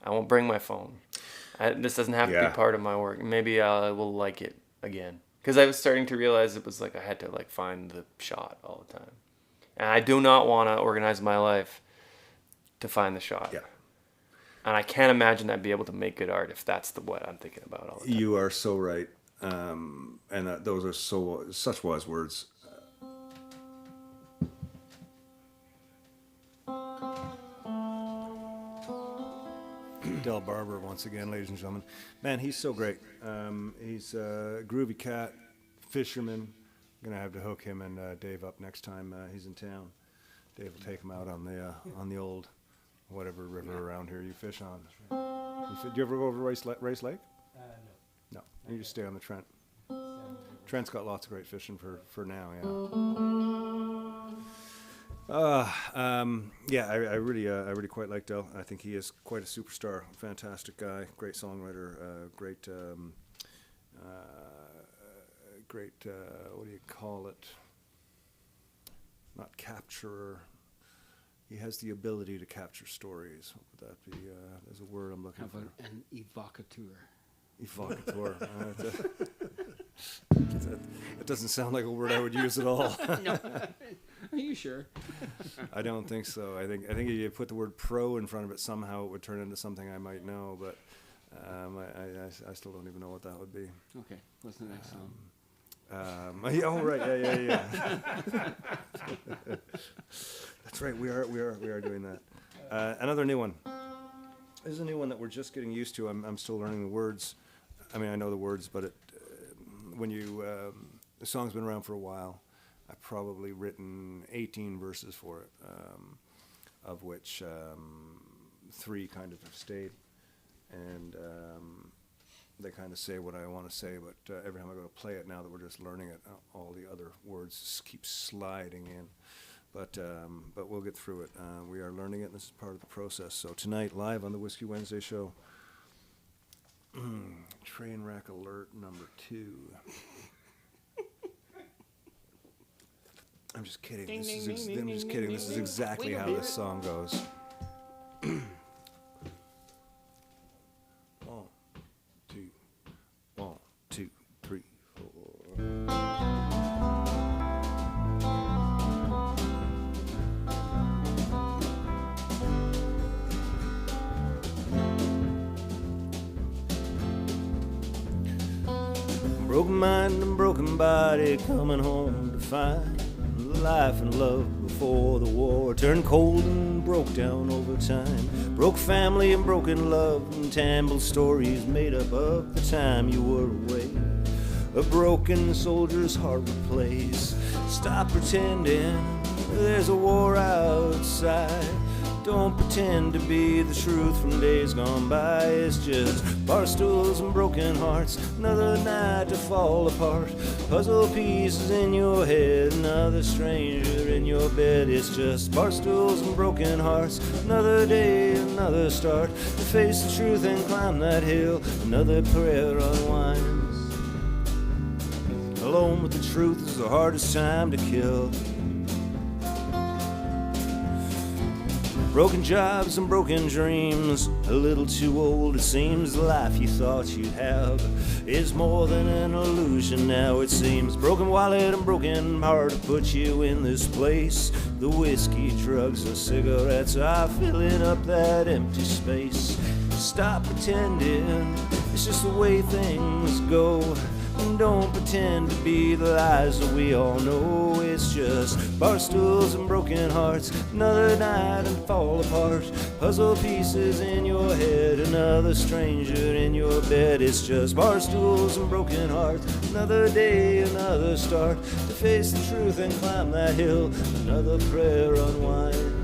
I won't bring my phone. This doesn't have to be part of my work. Maybe I will like it again. Because I was starting to realize it was like I had to like find the shot all the time. And I do not want to organize my life to find the shot. Yeah. And I can't imagine I'd be able to make good art if that's what I'm thinking about all the time. You are so right. And those are such wise words. Barber once again, ladies and gentlemen. Man, he's so great. He's a groovy cat, fisherman. I'm gonna have to hook him and Dave up next time he's in town. Dave will take him out on the old whatever river around here you fish on. Do you ever go over Race Lake? No. You just stay on the Trent. Trent's got lots of great fishing for now. Yeah. I really quite like Del. I think he is quite a superstar. Fantastic guy. Great songwriter. Great. What do you call it? Not capturer. He has the ability to capture stories. What would that be? There's a word I'm looking How for. about an evocateur? Evocateur. That doesn't sound like a word I would use at all. No. Are you sure? I don't think so. I think if you put the word pro in front of it, somehow it would turn into something I might know, but I still don't even know what that would be. Okay, what's the next song? Oh right, yeah. That's right. We are doing that. Another new one. This is a new one that we're just getting used to. I'm still learning the words. I mean, I know the words, but when you the song's been around for a while. I've probably written 18 verses for it, of which 3 kind of have stayed, and they kind of say what I want to say, but every time I go to play it, now that we're just learning it, all the other words just keep sliding in. But we'll get through it. We are learning it, and this is part of the process. So tonight, live on the Whiskey Wednesday show, Trainwreck Alert number 2. I'm just kidding. I'm just kidding. This is exactly how this song goes. 1, 2, 1, 2, 3, 4. Broken mind and broken body, coming home to find life and love before the war turned cold and broke down over time. Broke family and broken love and tangled stories made up of the time you were away. A broken soldier's heart would place. Stop pretending there's a war outside. Don't pretend to be the truth from days gone by. It's just bar stools and broken hearts, another night to fall apart. Puzzle pieces in your head, another stranger in your bed. It's just bar stools and broken hearts, another day, another start. To face the truth and climb that hill, another prayer unwinds. Alone with the truth is the hardest time to kill. Broken jobs and broken dreams, a little too old it seems. The life you thought you'd have is more than an illusion now it seems. Broken wallet and broken heart to put you in this place. The whiskey, drugs and cigarettes are filling up that empty space. Stop pretending it's just the way things go. And don't pretend to be the lies that we all know. It's just bar stools and broken hearts, another night and fall apart. Puzzle pieces in your head, another stranger in your bed. It's just bar stools and broken hearts, another day, another start. To face the truth and climb that hill, another prayer unwinds.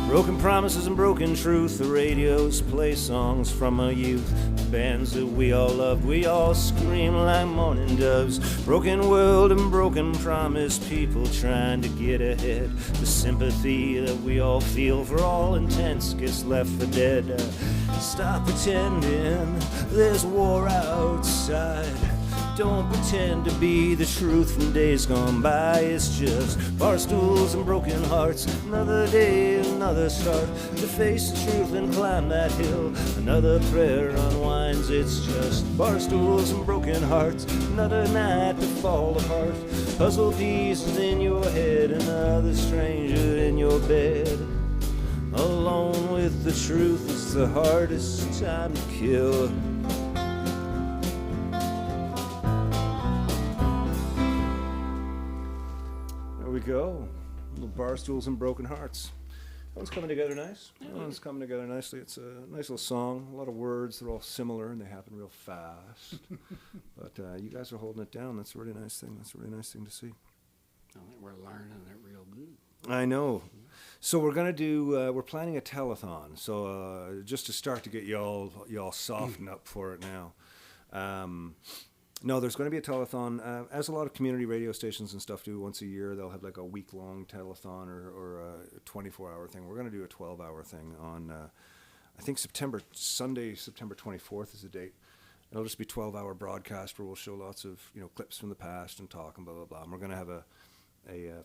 Broken promises and broken truth. The radios play songs from our youth. Bands that we all loved, we all scream like morning doves. Broken world and broken promise, people trying to get ahead. The sympathy that we all feel for all intents gets left for dead. Stop pretending there's war outside. Don't pretend to be the truth from days gone by. It's just bar stools and broken hearts, another day, another start. To face the truth and climb that hill, another prayer unwinds. It's just bar stools and broken hearts, another night to fall apart. Puzzle pieces in your head, another stranger in your bed. Alone with the truth is the hardest time to kill. Go. Little bar stools and broken hearts. That one's coming together nice. That one's coming together nicely. It's a nice little song. A lot of words. They're all similar and they happen real fast. But you guys are holding it down. That's a really nice thing. That's a really nice thing to see. I think we're learning it real good. I know. So we're gonna do. We're planning a telethon. So just to start to get y'all softened up for it now. No, there's going to be a telethon, as a lot of community radio stations and stuff do once a year. They'll have like a week-long telethon or a 24-hour thing. We're going to do a 12-hour thing on, I think Sunday, September 24th is the date. It'll just be 12-hour broadcast where we'll show lots of clips from the past and talk and blah blah blah. And we're going to have a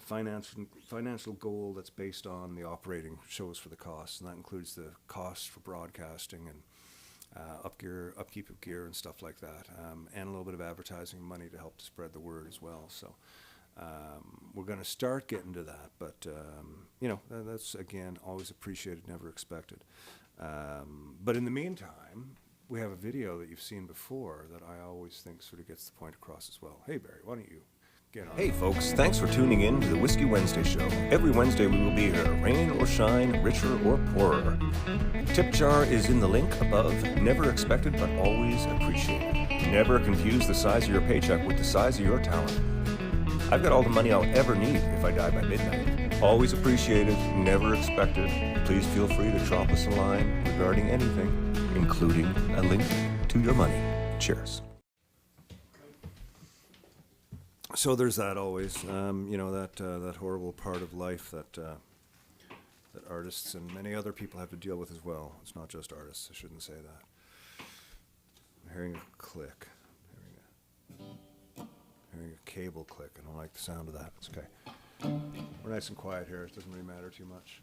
financial goal that's based on the operating shows for the costs, and that includes the costs for broadcasting and upkeep of gear and stuff like that, and a little bit of advertising money to help to spread the word as well. So we're going to start getting to that, but that's again always appreciated, never expected. But in the meantime, we have a video that you've seen before that I always think sort of gets the point across as well. Hey Barry, why don't you get on? Hey folks, thanks for tuning in to the Whiskey Wednesday show. Every Wednesday we will be here, rain or shine, richer or poorer. Tip jar is in the link above. Never expected but always appreciated. Never confuse the size of your paycheck with the size of your talent. I've got all the money I'll ever need if I die by midnight. Always appreciated, never expected. Please feel free to drop us a line regarding anything, including a link to your money. Cheers. So there's that always, that horrible part of life that artists and many other people have to deal with as well. It's not just artists. I shouldn't say that. I'm hearing a click. Hearing a cable click. I don't like the sound of that. It's okay. We're nice and quiet here. It doesn't really matter too much.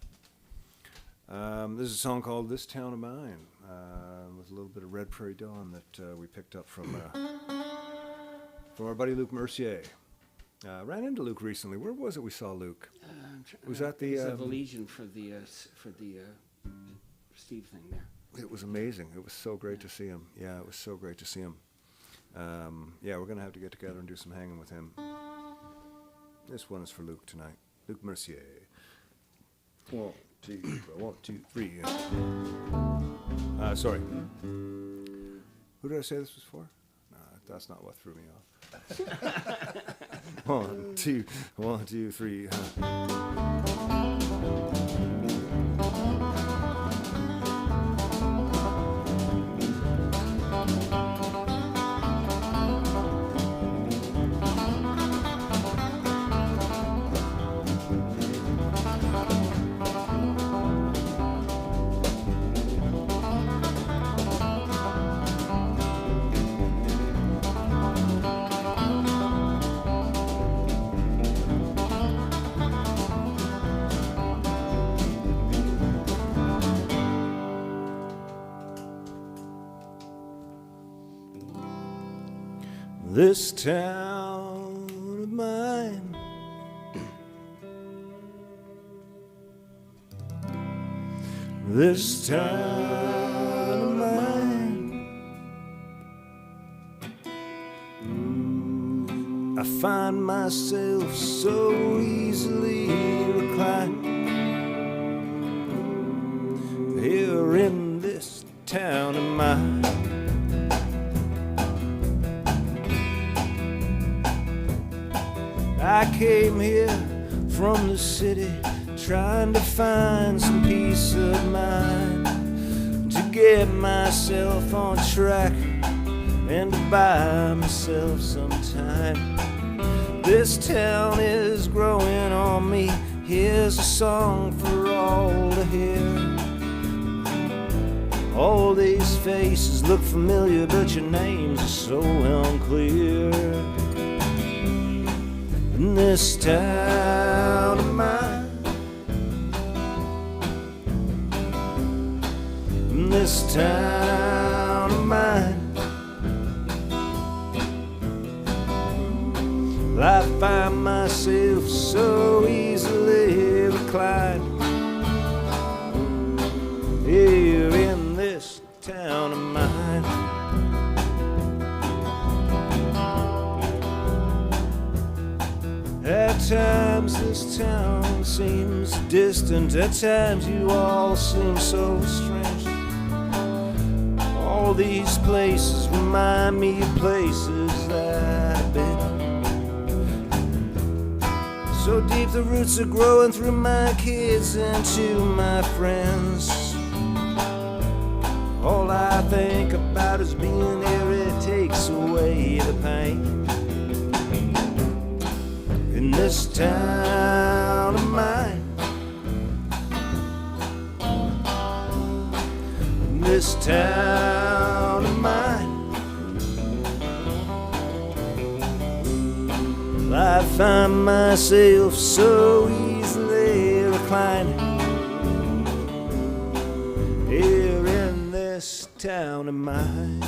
This is a song called "This Town of Mine" with a little bit of Red Prairie Dawn that we picked up from our buddy Luke Mercier. Ran into Luke recently. Where was it we saw Luke? Was that the Legion for the Steve thing there? It was amazing. It was so great to see him. Yeah, it was so great to see him. We're gonna have to get together and do some hanging with him. This one is for Luke tonight. Luke Mercier. 1, 2, 3. Sorry. Who did I say this was for? No, that's not what threw me off. 1, 2, 3. This town of mine, this town of mine, I find myself so easily reclined here in this town of mine. I came here from the city trying to find some peace of mind, to get myself on track and to buy myself some time. This town is growing on me. Here's a song for all to hear. All these faces look familiar, but your names are so unclear. In this town of mine, in this town of mine, I find myself so easily reclined here in this town of mine. At times this town seems distant, at times you all seem so strange. All these places remind me of places that I've been. So So deep the roots are growing through my kids and to my friends. All I think about is being here, it takes away the pain. In this town of mine, in this town of mine, I find myself so easily reclining here in this town of mine.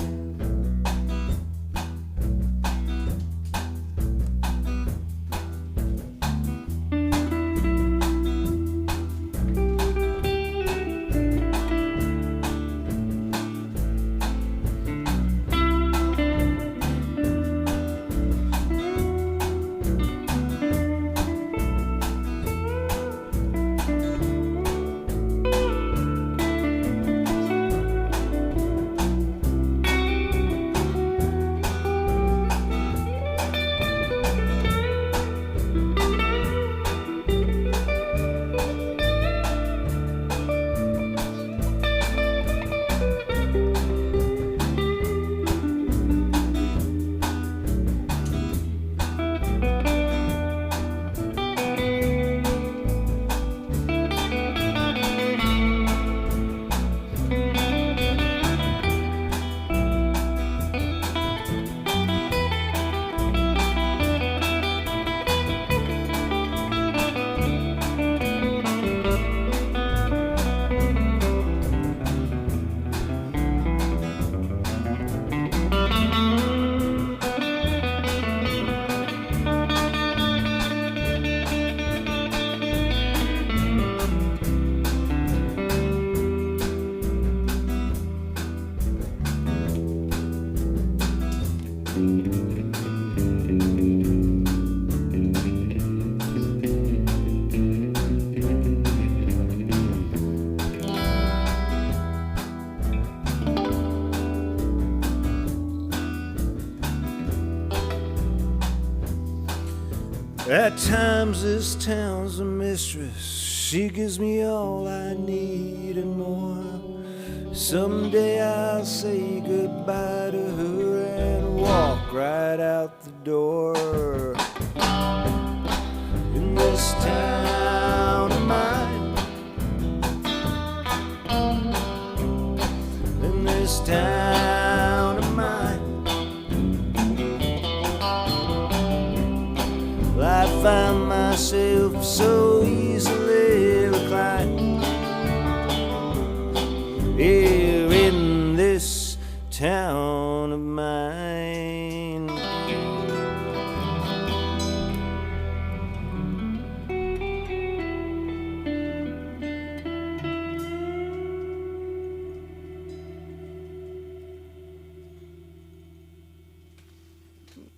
At times this town's a mistress. She gives me all I need and more. Someday I'll say goodbye to her and walk right out the door. In this town of mine, in this town of mine, I find myself so easily reclining here in this town of mine.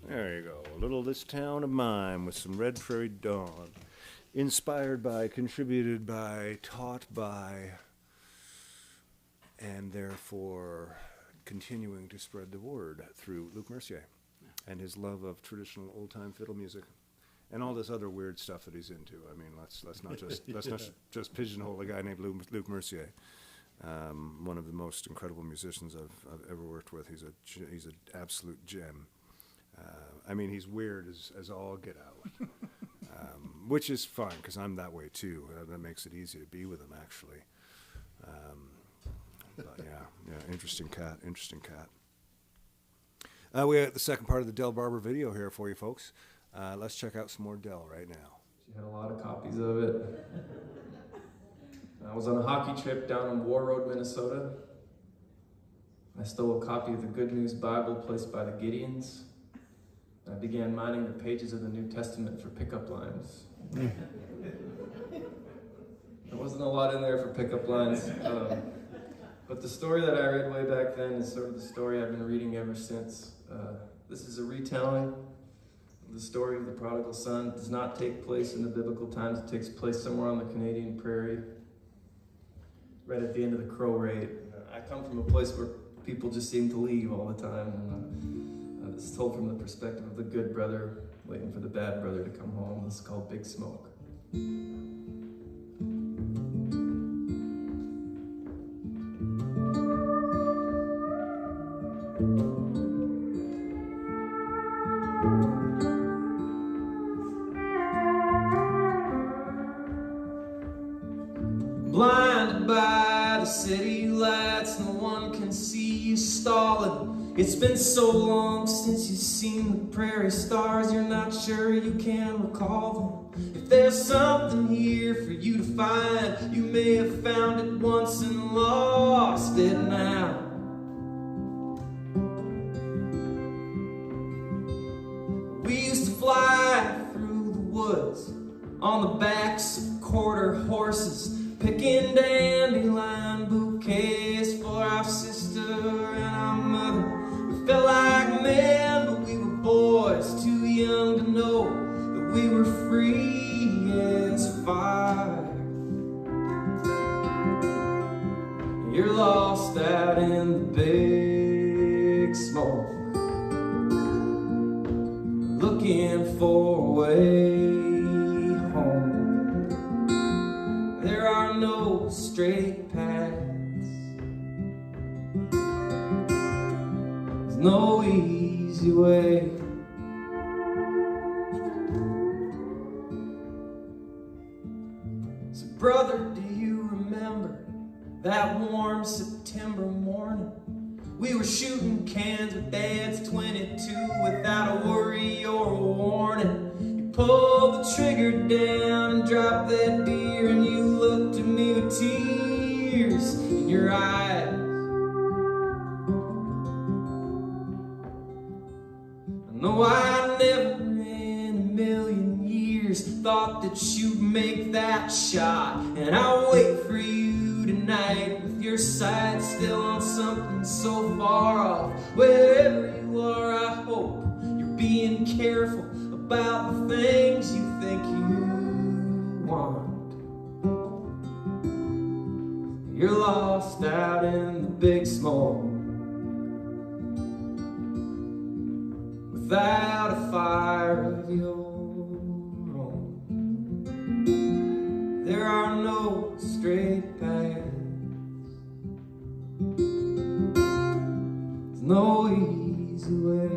There you go, a little This Town of Mine with some Red Prairie Dawn. Inspired by, contributed by, taught by, and therefore continuing to spread the word through Luke Mercier and his love of traditional old-time fiddle music and all this other weird stuff that he's into. I mean, let's not just pigeonhole a guy named Luke Mercier. One of the most incredible musicians I've ever worked with. He's an absolute gem. I mean, he's weird as all get out, which is fun because I'm that way too. That makes it easy to be with him, actually. But yeah, interesting cat. We have the second part of the Del Barber video here for you folks. Let's check out some more Del right now. She had a lot of copies of it. I was on a hockey trip down in War Road, Minnesota. I stole a copy of the Good News Bible placed by the Gideons. I began mining the pages of the New Testament for pickup lines. There wasn't a lot in there for pickup lines. But the story that I read way back then is sort of the story I've been reading ever since. This is a retelling of the story of the prodigal son. It does not take place in the biblical times. It takes place somewhere on the Canadian prairie, right at the end of the Crow Raid. I come from a place where people just seem to leave all the time. And, this is told from the perspective of the good brother waiting for the bad brother to come home. This is called Big Smoke. Blinded by the city lights, no one can see you stalling. It's been so long since you've seen the prairie stars, you're not sure you can recall them. If there's something here for you to find, you may have found it once and lost it now. We used to fly through the woods on the backs of quarter horses, picking dandelion bouquets for our sister and our mother. We felt like men, but we were boys, too young to know that we were free as fire. You're lost out in the big smoke, looking for a way home. There are no straight paths, there's no easy way. So brother, do you remember that warm September morning? We were shooting cans with Dad's 22 without a worry or a warning. You pulled the trigger down and dropped that deer, and you looked at me with tears in your eyes. I know I never in a million years thought that you'd make that shot, and I'll wait for you tonight with your sights still on something so far off. Wherever you are, I hope you're being careful about the things you think you want. You're lost out in the big smoke, without a fire of your own. There are no straight paths, there's no easy way.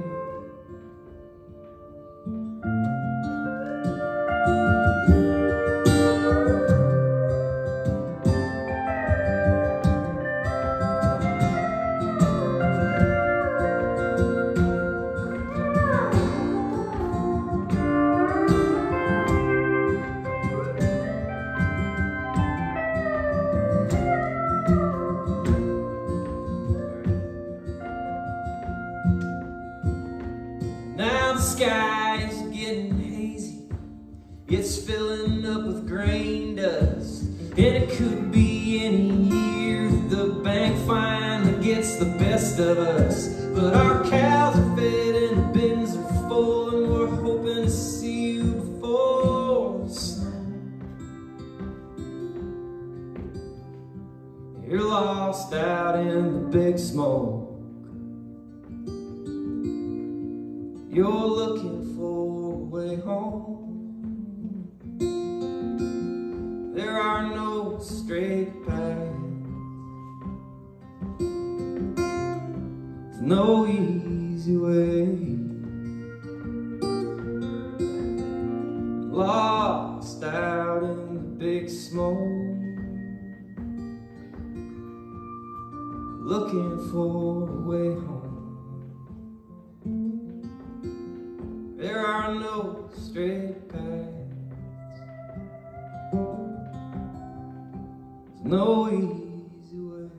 Now the sky is getting hazy, it's filling up with grain dust, and it could be any year that the bank finally gets the best of us. But our cows are fed and the bins are full, and we're hoping to see you before the snow. You're lost out in the big smoke, you're looking for a way home. There are no straight paths, there's no easy way. Lost out in the big smoke, looking for a way home. There are no straight paths, there's no easy way.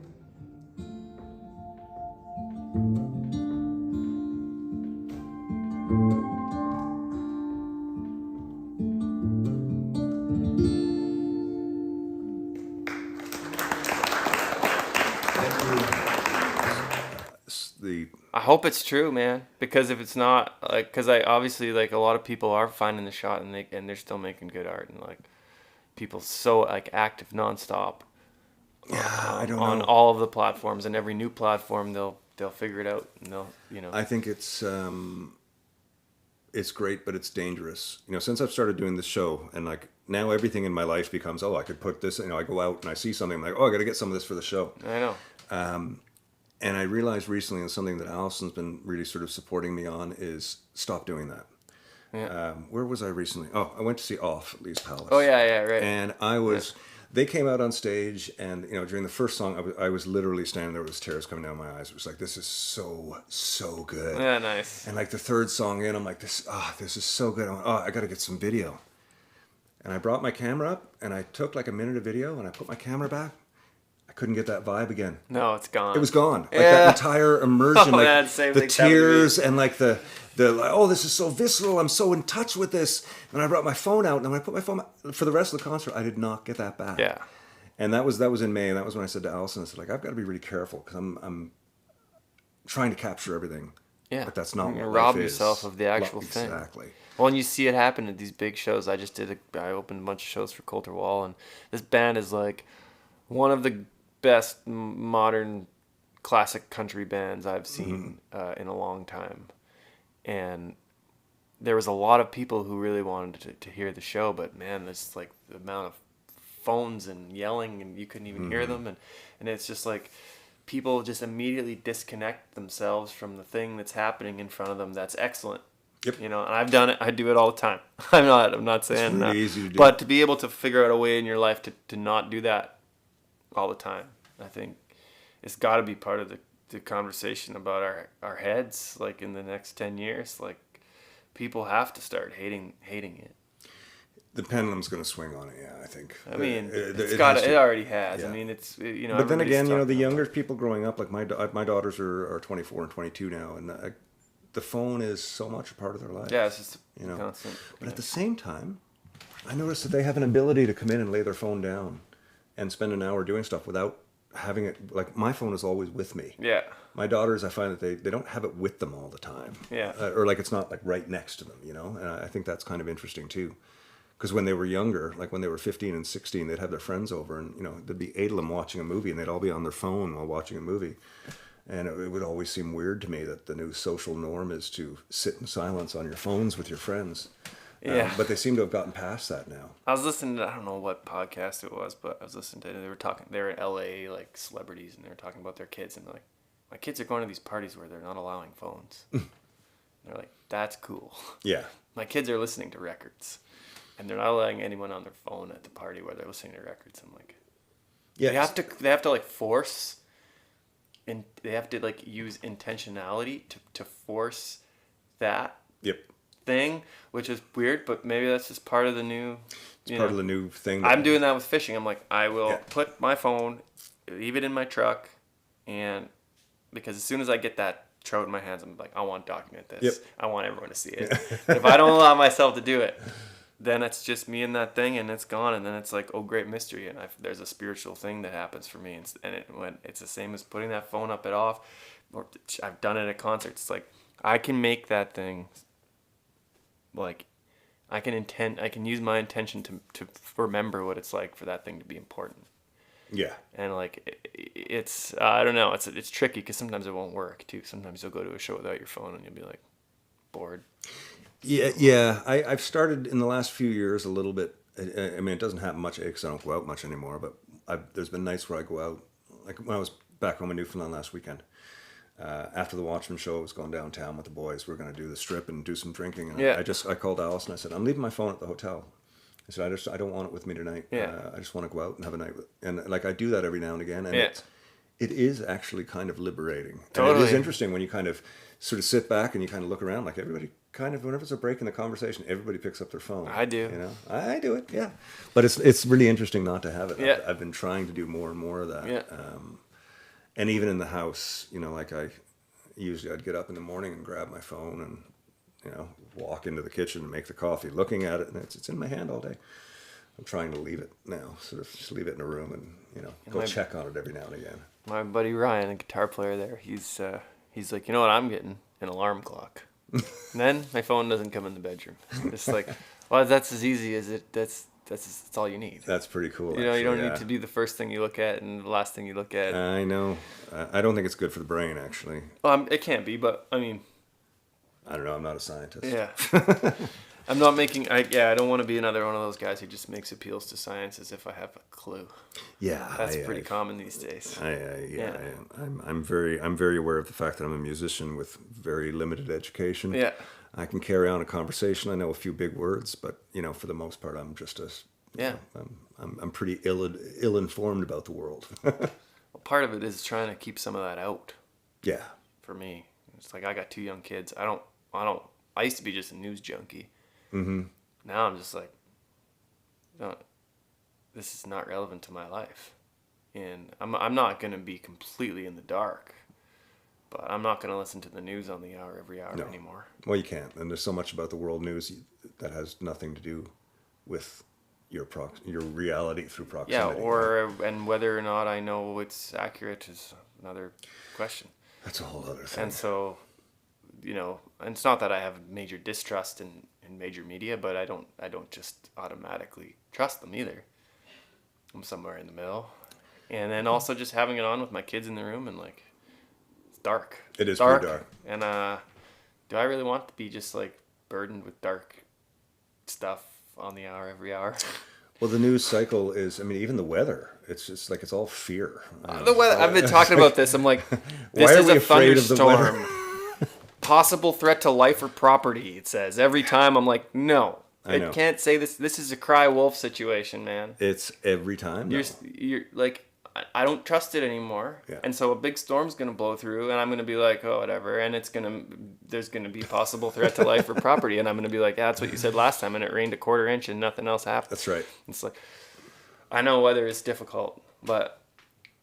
The I hope it's true, man. Because if it's not, like, because I obviously, like, a lot of people are finding the shot, and they're still making good art, and like people so like active nonstop. I don't on know. all of the platforms, and every new platform they'll figure it out, and they'll I think it's it's great, but it's dangerous. You know, since I've started doing this show, and like now everything in my life becomes, oh, I could put this. You know, I go out and I see something, I'm like, oh, I got to get some of this for the show. I know. And I realized recently, and something that Allison's been really sort of supporting me on, is stop doing that. Yeah. Where was I recently? Oh, I went to see Off at Lee's Palace. Oh yeah, right. And I was, they came out on stage, and you know, during the first song, I was literally standing there with tears coming down my eyes. It was like, this is so good. Yeah, nice. And like the third song in, I'm like, this is so good. I went, I got to get some video. And I brought my camera up, and I took like a minute of video, and I put my camera back. I couldn't get that vibe again. No, it's gone. It was gone. Like that entire immersion, like man, same the thing's happened to me. tears and like the like, oh, this is so visceral. I'm so in touch with this. And I brought my phone out, and when I put my phone out, for the rest of the concert, I did not get that back. Yeah. And that was in May, and that was when I said to Allison, I said, like, I've got to be really careful because I'm trying to capture everything. Yeah. But that's not You're what gonna rob life is. yourself of the actual thing. Exactly. Well, and you see it happen at these big shows. I opened a bunch of shows for Coulter Wall, and this band is like one of the best modern classic country bands I've seen in a long time. And there was a lot of people who really wanted to hear the show, but man, there's like the amount of phones and yelling, and you couldn't even hear them, and it's just like people just immediately disconnect themselves from the thing that's happening in front of them. That's excellent. Yep. You know, and I've done it. I do it all the time. I'm not saying It's really easy to do. but to be able to figure out a way in your life to not do that all the time, I think it's got to be part of the conversation about our heads. Like in the next 10 years, like people have to start hating it. The pendulum's going to swing on it, yeah, I think. I mean, it it already has. Yeah. I mean, it's, you know. But then again, you know, the everybody's younger people growing up, like my daughters are 24 and 22 now, and the phone is so much a part of their life. Yeah, it's just you know. constant. But at the same time, I noticed that they have an ability to come in and lay their phone down and spend an hour doing stuff without having it. Like my phone is always with me. Yeah. My daughters, I find that they don't have it with them all the time. Yeah. Or like it's not like right next to them, you know. And I think that's kind of interesting too. Because when they were younger, like when they were 15 and 16, they'd have their friends over, and you know there'd be 8 of them watching a movie, and they'd all be on their phone while watching a movie. And it would always seem weird to me that the new social norm is to sit in silence on your phones with your friends. Yeah. But they seem to have gotten past that now. I was listening to, I don't know what podcast it was, but I was listening to it. They were in LA, like celebrities, and they were talking about their kids, and they're like, my kids are going to these parties where they're not allowing phones. They're like, that's cool. Yeah. My kids are listening to records, and they're not allowing anyone on their phone at the party where they're listening to records. I'm like, Yeah. they have to like force, and they have to like use intentionality to force that Yep. thing, which is weird, but maybe that's just part of the new. It's part of the new thing. I'm doing that with fishing. I'm like, I will Yeah. put my phone, leave it in my truck, and because as soon as I get that trout in my hands, I'm like, I want to document this. Yep. I want everyone to see it. And if I don't allow myself to do it, then it's just me and that thing, and it's gone. And then it's like, oh, great mystery. And there's a spiritual thing that happens for me. And when it's the same as putting that phone up at off, or I've done it at concerts. It's like, I can make that thing, like, I can use my intention to remember what it's like for that thing to be important. Yeah. And like it's I don't know, it's tricky because sometimes it won't work too. Sometimes you'll go to a show without your phone and you'll be like bored. Yeah. I've started in the last few years a little bit. I mean, it doesn't happen much because I don't go out much anymore. But there's been nights where I go out. Like when I was back home in Newfoundland last weekend. After the Watchmen show, I was going downtown with the boys. We were going to do the strip and do some drinking. And I called Alice and I said, I'm leaving my phone at the hotel. I said, I don't want it with me tonight. Yeah. I just want to go out and have a night and like I do that every now and again. And Yeah. it is actually kind of liberating. Totally. And it is interesting when you kind of sort of sit back and you kind of look around, like everybody kind of, whenever there's a break in the conversation, everybody picks up their phone. I do. You know, I do it. Yeah. But it's really interesting not to have it. Yeah. I've been trying to do more and more of that. Yeah. And even in the house, you know, like I'd get up in the morning and grab my phone and, you know, walk into the kitchen and make the coffee, looking at it, and it's in my hand all day. I'm trying to leave it now, sort of just leave it in a room and, you know, go check on it every now and again. My buddy Ryan, the guitar player there, he's like, you know what I'm getting? An alarm clock. And then my phone doesn't come in the bedroom. It's like, well, that's as easy as it. That's all you need. That's pretty cool. You know, you don't actually, need to be the first thing you look at and the last thing you look at. I know. I don't think it's good for the brain, actually. It can't be, but I mean, I don't know. I'm not a scientist. Yeah. I'm not making. I don't want to be another one of those guys who just makes appeals to science as if I have a clue. Yeah, That's pretty common these days. I'm very aware of the fact that I'm a musician with very limited education. Yeah. I can carry on a conversation. I know a few big words, but for the most part, I'm just I'm pretty ill informed about the world. Well, part of it is trying to keep some of that out. Yeah. For me, it's like I got 2 young kids. I used to be just a news junkie. Mm-hmm. Now I'm just like, no, this is not relevant to my life, and I'm not gonna be completely in the dark, but I'm not gonna listen to the news on the hour every hour anymore. Well, you can't, and there's so much about the world news that has nothing to do with your reality through proximity. Yeah, and whether or not I know it's accurate is another question. That's a whole other thing. And so, and it's not that I have major distrust in major media, but I don't just automatically trust them either. I'm somewhere in the middle. And then also just having it on with my kids in the room and like, it's dark. It is pretty dark. And do I really want to be just like burdened with dark stuff on the hour every hour? Well, the news cycle is, even the weather, it's just like it's all fear. The weather, I've been talking about this. I'm like, this is a thunderstorm. Possible threat to life or property, it says. Every time I'm like, no. It can't say this. This is a cry wolf situation, man. It's every time. You're like, I don't trust it anymore. Yeah. And so a big storm's going to blow through and I'm going to be like, oh, whatever. And there's going to be possible threat to life or property. And I'm going to be like, yeah, that's what you said last time. And it rained a 1/4 inch and nothing else happened. That's right. It's like, I know weather is difficult, but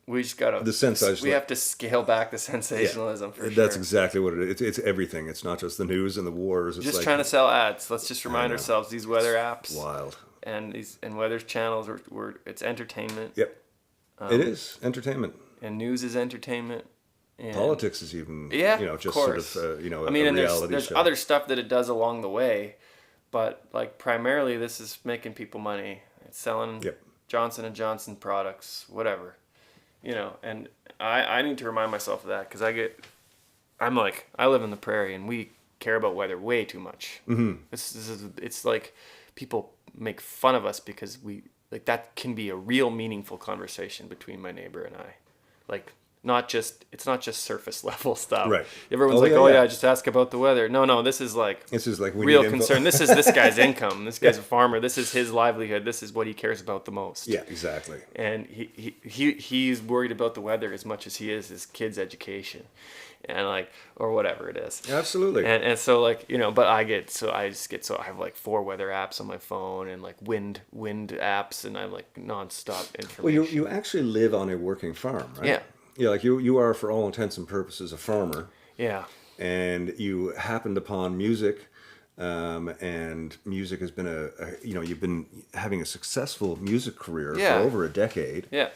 we just got to, we have to scale back the sensationalism for sure. That's exactly what it is. It's everything. It's not just the news and the wars. It's just like, trying to sell ads. Let's just remind ourselves these weather apps. Wild. And weather channels it's entertainment. Yep. It is entertainment. And news is entertainment. And politics is even, just course. sort of, a and reality there's show. other stuff that it does along the way, but like primarily this is making people money. It's selling Johnson & Johnson products, whatever. And I need to remind myself of that because I live in the prairie and we care about weather way too much. Mm-hmm. It's like people make fun of us because that can be a real meaningful conversation between my neighbor and I. Like, it's not just surface level stuff. Right. Everyone's just ask about the weather. No, this is like real concern. This is this guy's income. This guy's a farmer. This is his livelihood. This is what he cares about the most. Yeah, exactly. And he's worried about the weather as much as he is his kid's education. And or whatever it is. Absolutely. And so but I have like 4 weather apps on my phone and like wind apps and I have like nonstop information. Well, you actually live on a working farm, right? Yeah. Yeah, like you are for all intents and purposes a farmer. Yeah. And you happened upon music, and music has been you've been having a successful music career for over a decade. Yeah.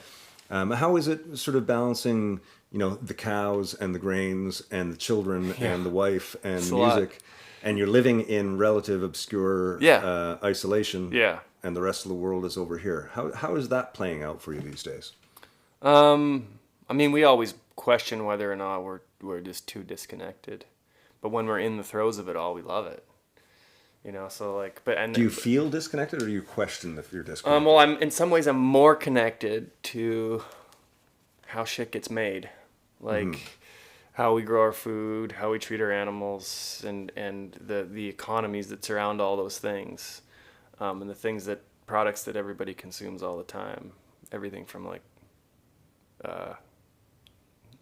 How is it sort of balancing, the cows and the grains and the children and the wife and it's music, and you're living in relative obscure isolation, and the rest of the world is over here. How is that playing out for you these days? We always question whether or not we're just too disconnected, but when we're in the throes of it all, we love it. Do you feel disconnected, or do you question if you're disconnected? Well, in some ways I'm more connected to how shit gets made, how we grow our food, how we treat our animals, and the economies that surround all those things, and the products that everybody consumes all the time. Everything from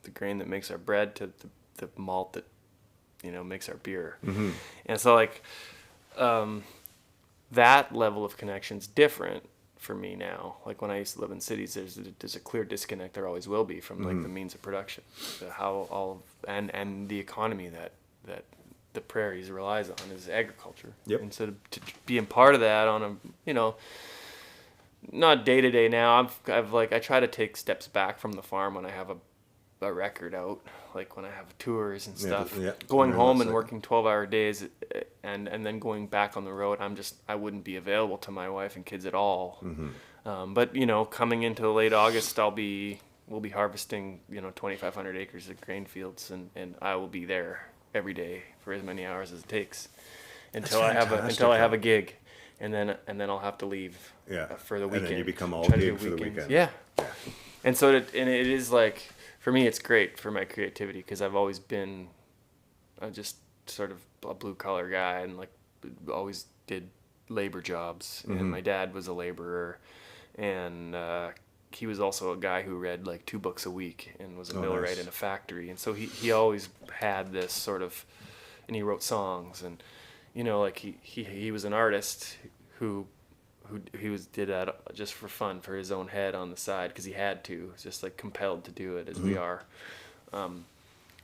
the grain that makes our bread to the malt that makes our beer. Mm-hmm. And so that level of connection's different for me now. Like when I used to live in cities, there's a clear disconnect. There always will be from the means of production, and the economy that the prairies relies on is agriculture. Yep. And so to being part of that on a not day to day now. I try to take steps back from the farm when I have a record out, like when I have tours and stuff. Going home and working 12-hour days, and then going back on the road. I wouldn't be available to my wife and kids at all. Mm-hmm. But coming into late August, we'll be harvesting 2,500 acres of grain fields, and I will be there every day for as many hours as it takes That's until I have fantastic, a gig, and then I'll have to leave for the weekend. And then you become all Try to gig do for the weekends. weekend. Yeah. And so it is like, for me, it's great for my creativity because I've always been just sort of a blue collar guy and like always did labor jobs. Mm-hmm. And my dad was a laborer, and he was also a guy who read like 2 books a week and was a millwright nice. in a factory. And so he always had this sort of, and he wrote songs, and you know, like he was an artist who did that just for fun, for his own head on the side, because he had to. He was just like compelled to do it, as we are.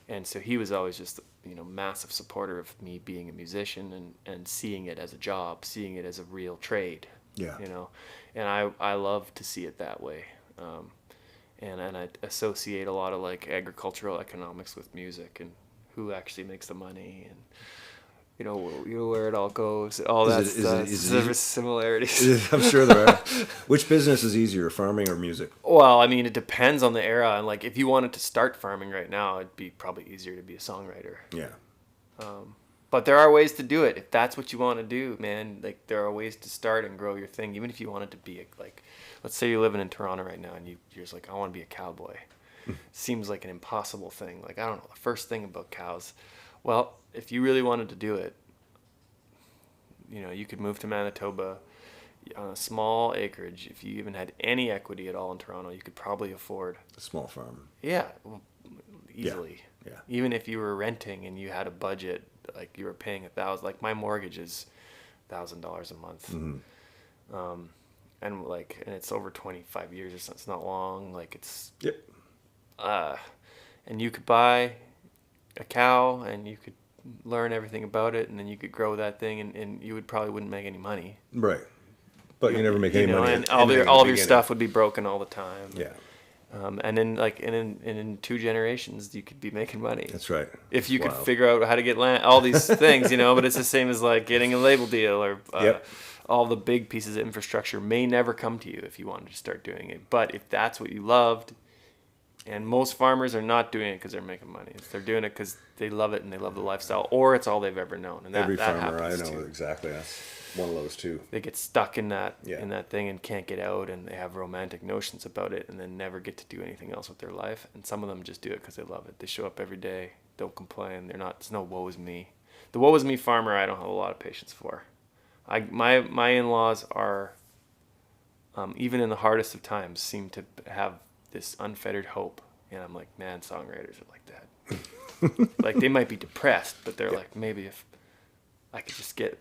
And so he was always just, you know, massive supporter of me being a musician and seeing it as a job, seeing it as a real trade. Yeah. You know, and I love to see it that way. And I associate a lot of like agricultural economics with music and who actually makes the money, and you know where it all goes, all that stuff. There's similarities. I'm sure there are. Which business is easier, farming or music? Well, I mean, it depends on the era, and like if you wanted to start farming right now, it'd be probably easier to be a songwriter. Yeah. But there are ways to do it if that's what you want to do, man. Like there are ways to start and grow your thing, even if you wanted to be like, let's say you're living in Toronto right now and you're just like, I want to be a cowboy. Seems like an impossible thing. Like, I don't know the first thing about cows. Well, if you really wanted to do it, you know, you could move to Manitoba on a small acreage. If you even had any equity at all in Toronto, you could probably afford A small farm. Yeah, well, easily. Yeah. Even if you were renting and you had a budget, like you were paying $1,000. Like my mortgage is $1,000 a month, and it's over 25 years or something. It's not long. Like it's Yep. and you could buy a cow and you could learn everything about it, and then you could grow that thing, and you probably wouldn't make any money. Right. But you never make any money. And all of your stuff would be broken all the time. Yeah. And then in 2 generations you could be making money. That's right. If you could Wild. figure out how to get land, all these things, you know. But it's the same as like getting a label deal, or Yep. all the big pieces of infrastructure may never come to you if you wanted to start doing it. But if that's what you loved, and most farmers are not doing it because they're making money. They're doing it because they love it and they love the lifestyle, or it's all they've ever known. And Every that farmer I happens know too. exactly. That's one of those too. They get stuck in that Yeah. thing and can't get out, and they have romantic notions about it, and then never get to do anything else with their life. And some of them just do it because they love it. They show up every day, don't complain. There's no woe is me. The woe is me farmer, I don't have a lot of patience for. My in-laws are, even in the hardest of times, seem to have this unfettered hope, and I'm like, man, songwriters are like that. Like they might be depressed, but they're like, maybe if I could just get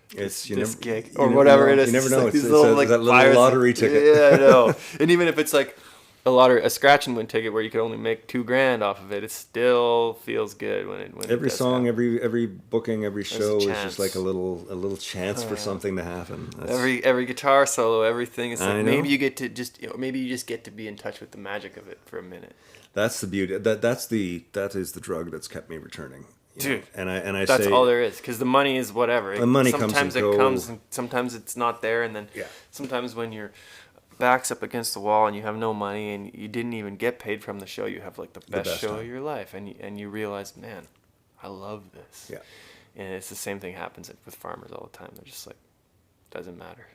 this gig or whatever know. it is. You never It's know. like It's these little, that little fires. lottery ticket. Yeah, I know. And even if it's like a scratch and win ticket where you could only make $2,000 off of it, it still feels good when it Every does song, happen. every booking, every show is chance. just like a little chance for something to happen. That's, Every guitar solo, everything is I like know. maybe you get to maybe you just get to be in touch with the magic of it for a minute. that's the beauty. That is the drug that's kept me returning. You know? Dude, And I That's say all there is, because the money is whatever. The money comes sometimes and it goes. comes, and sometimes it's not there, and then Yeah. sometimes when your back's up against the wall and you have no money and you didn't even get paid from the show, you have like the best show time. of your life, and you realize, man, I love this. Yeah. And it's the same thing happens with farmers all the time. They're just like, doesn't matter.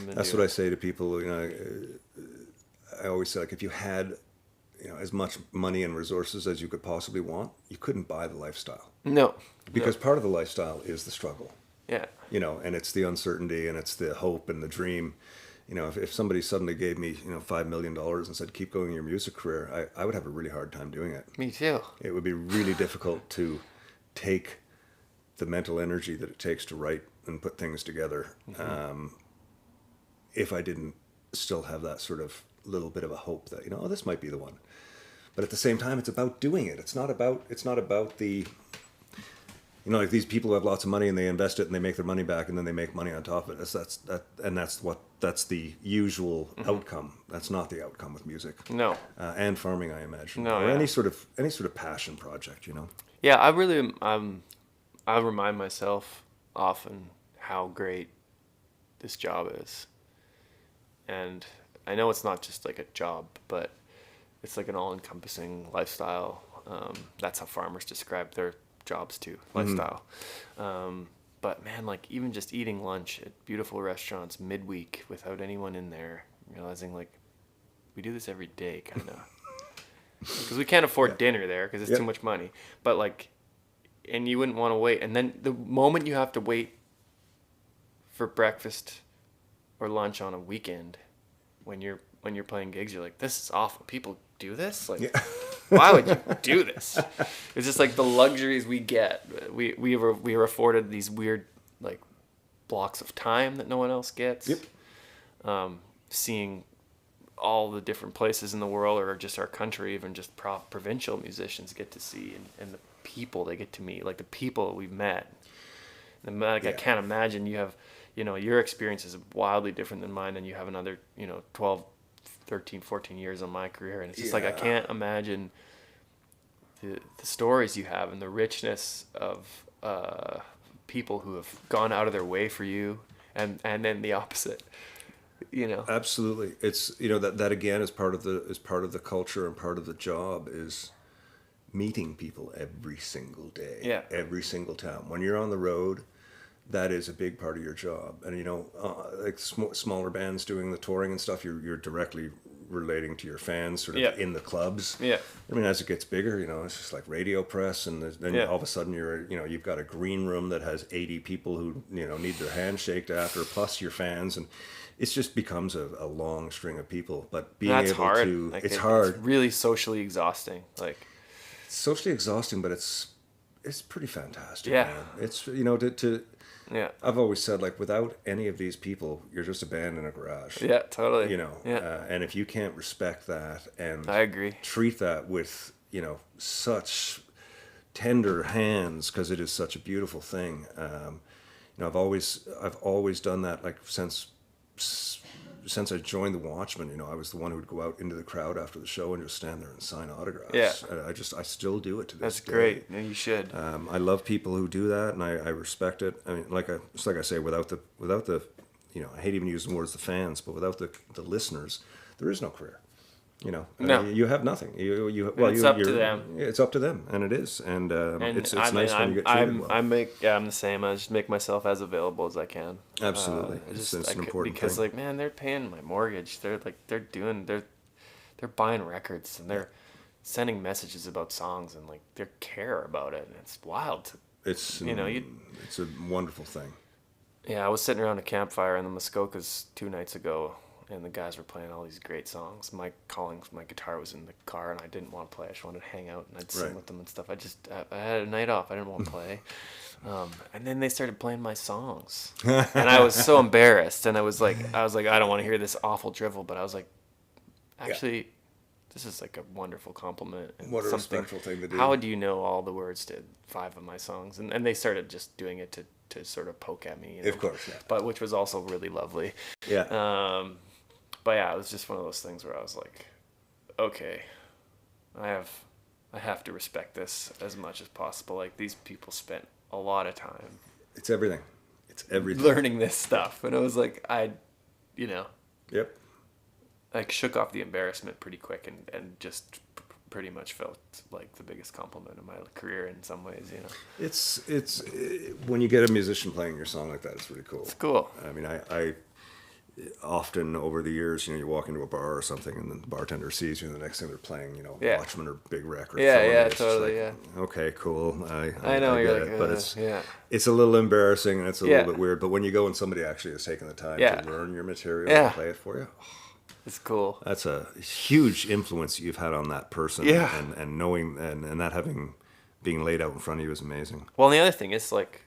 That's what I say to people. You know, I always say, like, if you had, you know, as much money and resources as you could possibly want, you couldn't buy the lifestyle. No. Because part of the lifestyle is the struggle. Yeah. You know, and it's the uncertainty and it's the hope and the dream. You know, if somebody suddenly gave me, you know, $5 million and said, keep going your music career, I would have a really hard time doing it. Me too. It would be really difficult to take the mental energy that it takes to write and put things together, if I didn't still have that sort of little bit of a hope that, you know, oh, this might be the one. But at the same time, it's about doing it. It's not about the, you know, like these people who have lots of money and they invest it and they make their money back and then they make money on top of it. That's the usual outcome. That's not the outcome with music. No. And farming, I imagine. No, or yeah. any sort of passion project, you know. Yeah, I really, I remind myself often how great this job is. And I know it's not just like a job, but it's like an all-encompassing lifestyle. That's how farmers describe their jobs too, lifestyle. But man, like even just eating lunch at beautiful restaurants midweek without anyone in there, realizing like we do this every day, kind of, because we can't afford dinner there because it's too much money. But like, and you wouldn't want to wait. And then the moment you have to wait for breakfast or lunch on a weekend, when you're playing gigs, you're like, this is awful. People do this? Like, why would you do this? It's just like the luxuries we get. We are afforded these weird like blocks of time that no one else gets. Seeing all the different places in the world, or just our country, even just provincial musicians get to see, and the people they get to meet, like the people we've met. And like I can't imagine you have, your experience is wildly different than mine, and you have another 12, 13, 14 years on my career, and it's just like I can't imagine the stories you have and the richness of people who have gone out of their way for you, and then the opposite. Absolutely. It's that again is part of the culture, and part of the job is meeting people every single day, every single time. When you're on the road, that is a big part of your job. And like smaller bands doing the touring and stuff, you're directly relating to your fans sort of in the clubs. I mean, as it gets bigger, it's just like radio press, and then all of a sudden you've got a green room that has 80 people who need their hand shaked after, plus your fans, and it just becomes a long string of people. But being able hard. to, like it's hard. It's really socially exhausting. Like, it's socially exhausting, but it's pretty fantastic. Yeah. Man. It's I've always said, like, without any of these people, you're just a band in a garage. Yeah, totally. And if you can't respect that and I agree, treat that with such tender hands, because it is such a beautiful thing. I've always done that, like since I joined the Watchmen. I was the one who would go out into the crowd after the show and just stand there and sign autographs. Yeah. I still do it to this day. That's great. Yeah, you should. I love people who do that, and I respect it. I mean, like I say, without the I hate even using the words the fans, but without the listeners, there is no career. No. You have nothing. It's up to them. It's up to them, and it is, and it's nice when you get treated well. I'm the same. I just make myself as available as I can. Absolutely, it's an important because thing. like, man, they're paying my mortgage. They're buying records, and they're sending messages about songs, and like they care about it, and it's wild. It's it's a wonderful thing. Yeah, I was sitting around a campfire in the Muskokas 2 nights ago, and the guys were playing all these great songs. My guitar was in the car, and I didn't want to play. I just wanted to hang out, and I'd sing with them and stuff. I had a night off. I didn't want to play. And then they started playing my songs, and I was so embarrassed. And I was like, I don't want to hear this awful drivel. But I was like, actually, this is like a wonderful compliment. And what a respectful thing to do. How do you know all the words to 5 of my songs? And they started just doing it to sort of poke at me. Of course, yeah. But which was also really lovely. Yeah. But yeah, it was just one of those things where I was like, okay, I have to respect this as much as possible. Like, these people spent a lot of time. It's everything. Learning this stuff. And I was like, Yep. like shook off the embarrassment pretty quick and just pretty much felt like the biggest compliment of my career in some ways, It's when you get a musician playing your song like that, it's really cool. It's cool. I mean, I often over the years, you walk into a bar or something, and then the bartender sees you, and the next thing they're playing, Watchmen or Big Record. Totally, Okay, cool. I know, I you're get like, it, but it's a little embarrassing, and it's a little bit weird. But when you go and somebody actually has taken the time to learn your material and play it for you, it's cool. That's a huge influence you've had on that person. And knowing and that being laid out in front of you is amazing. Well, and the other thing is, like,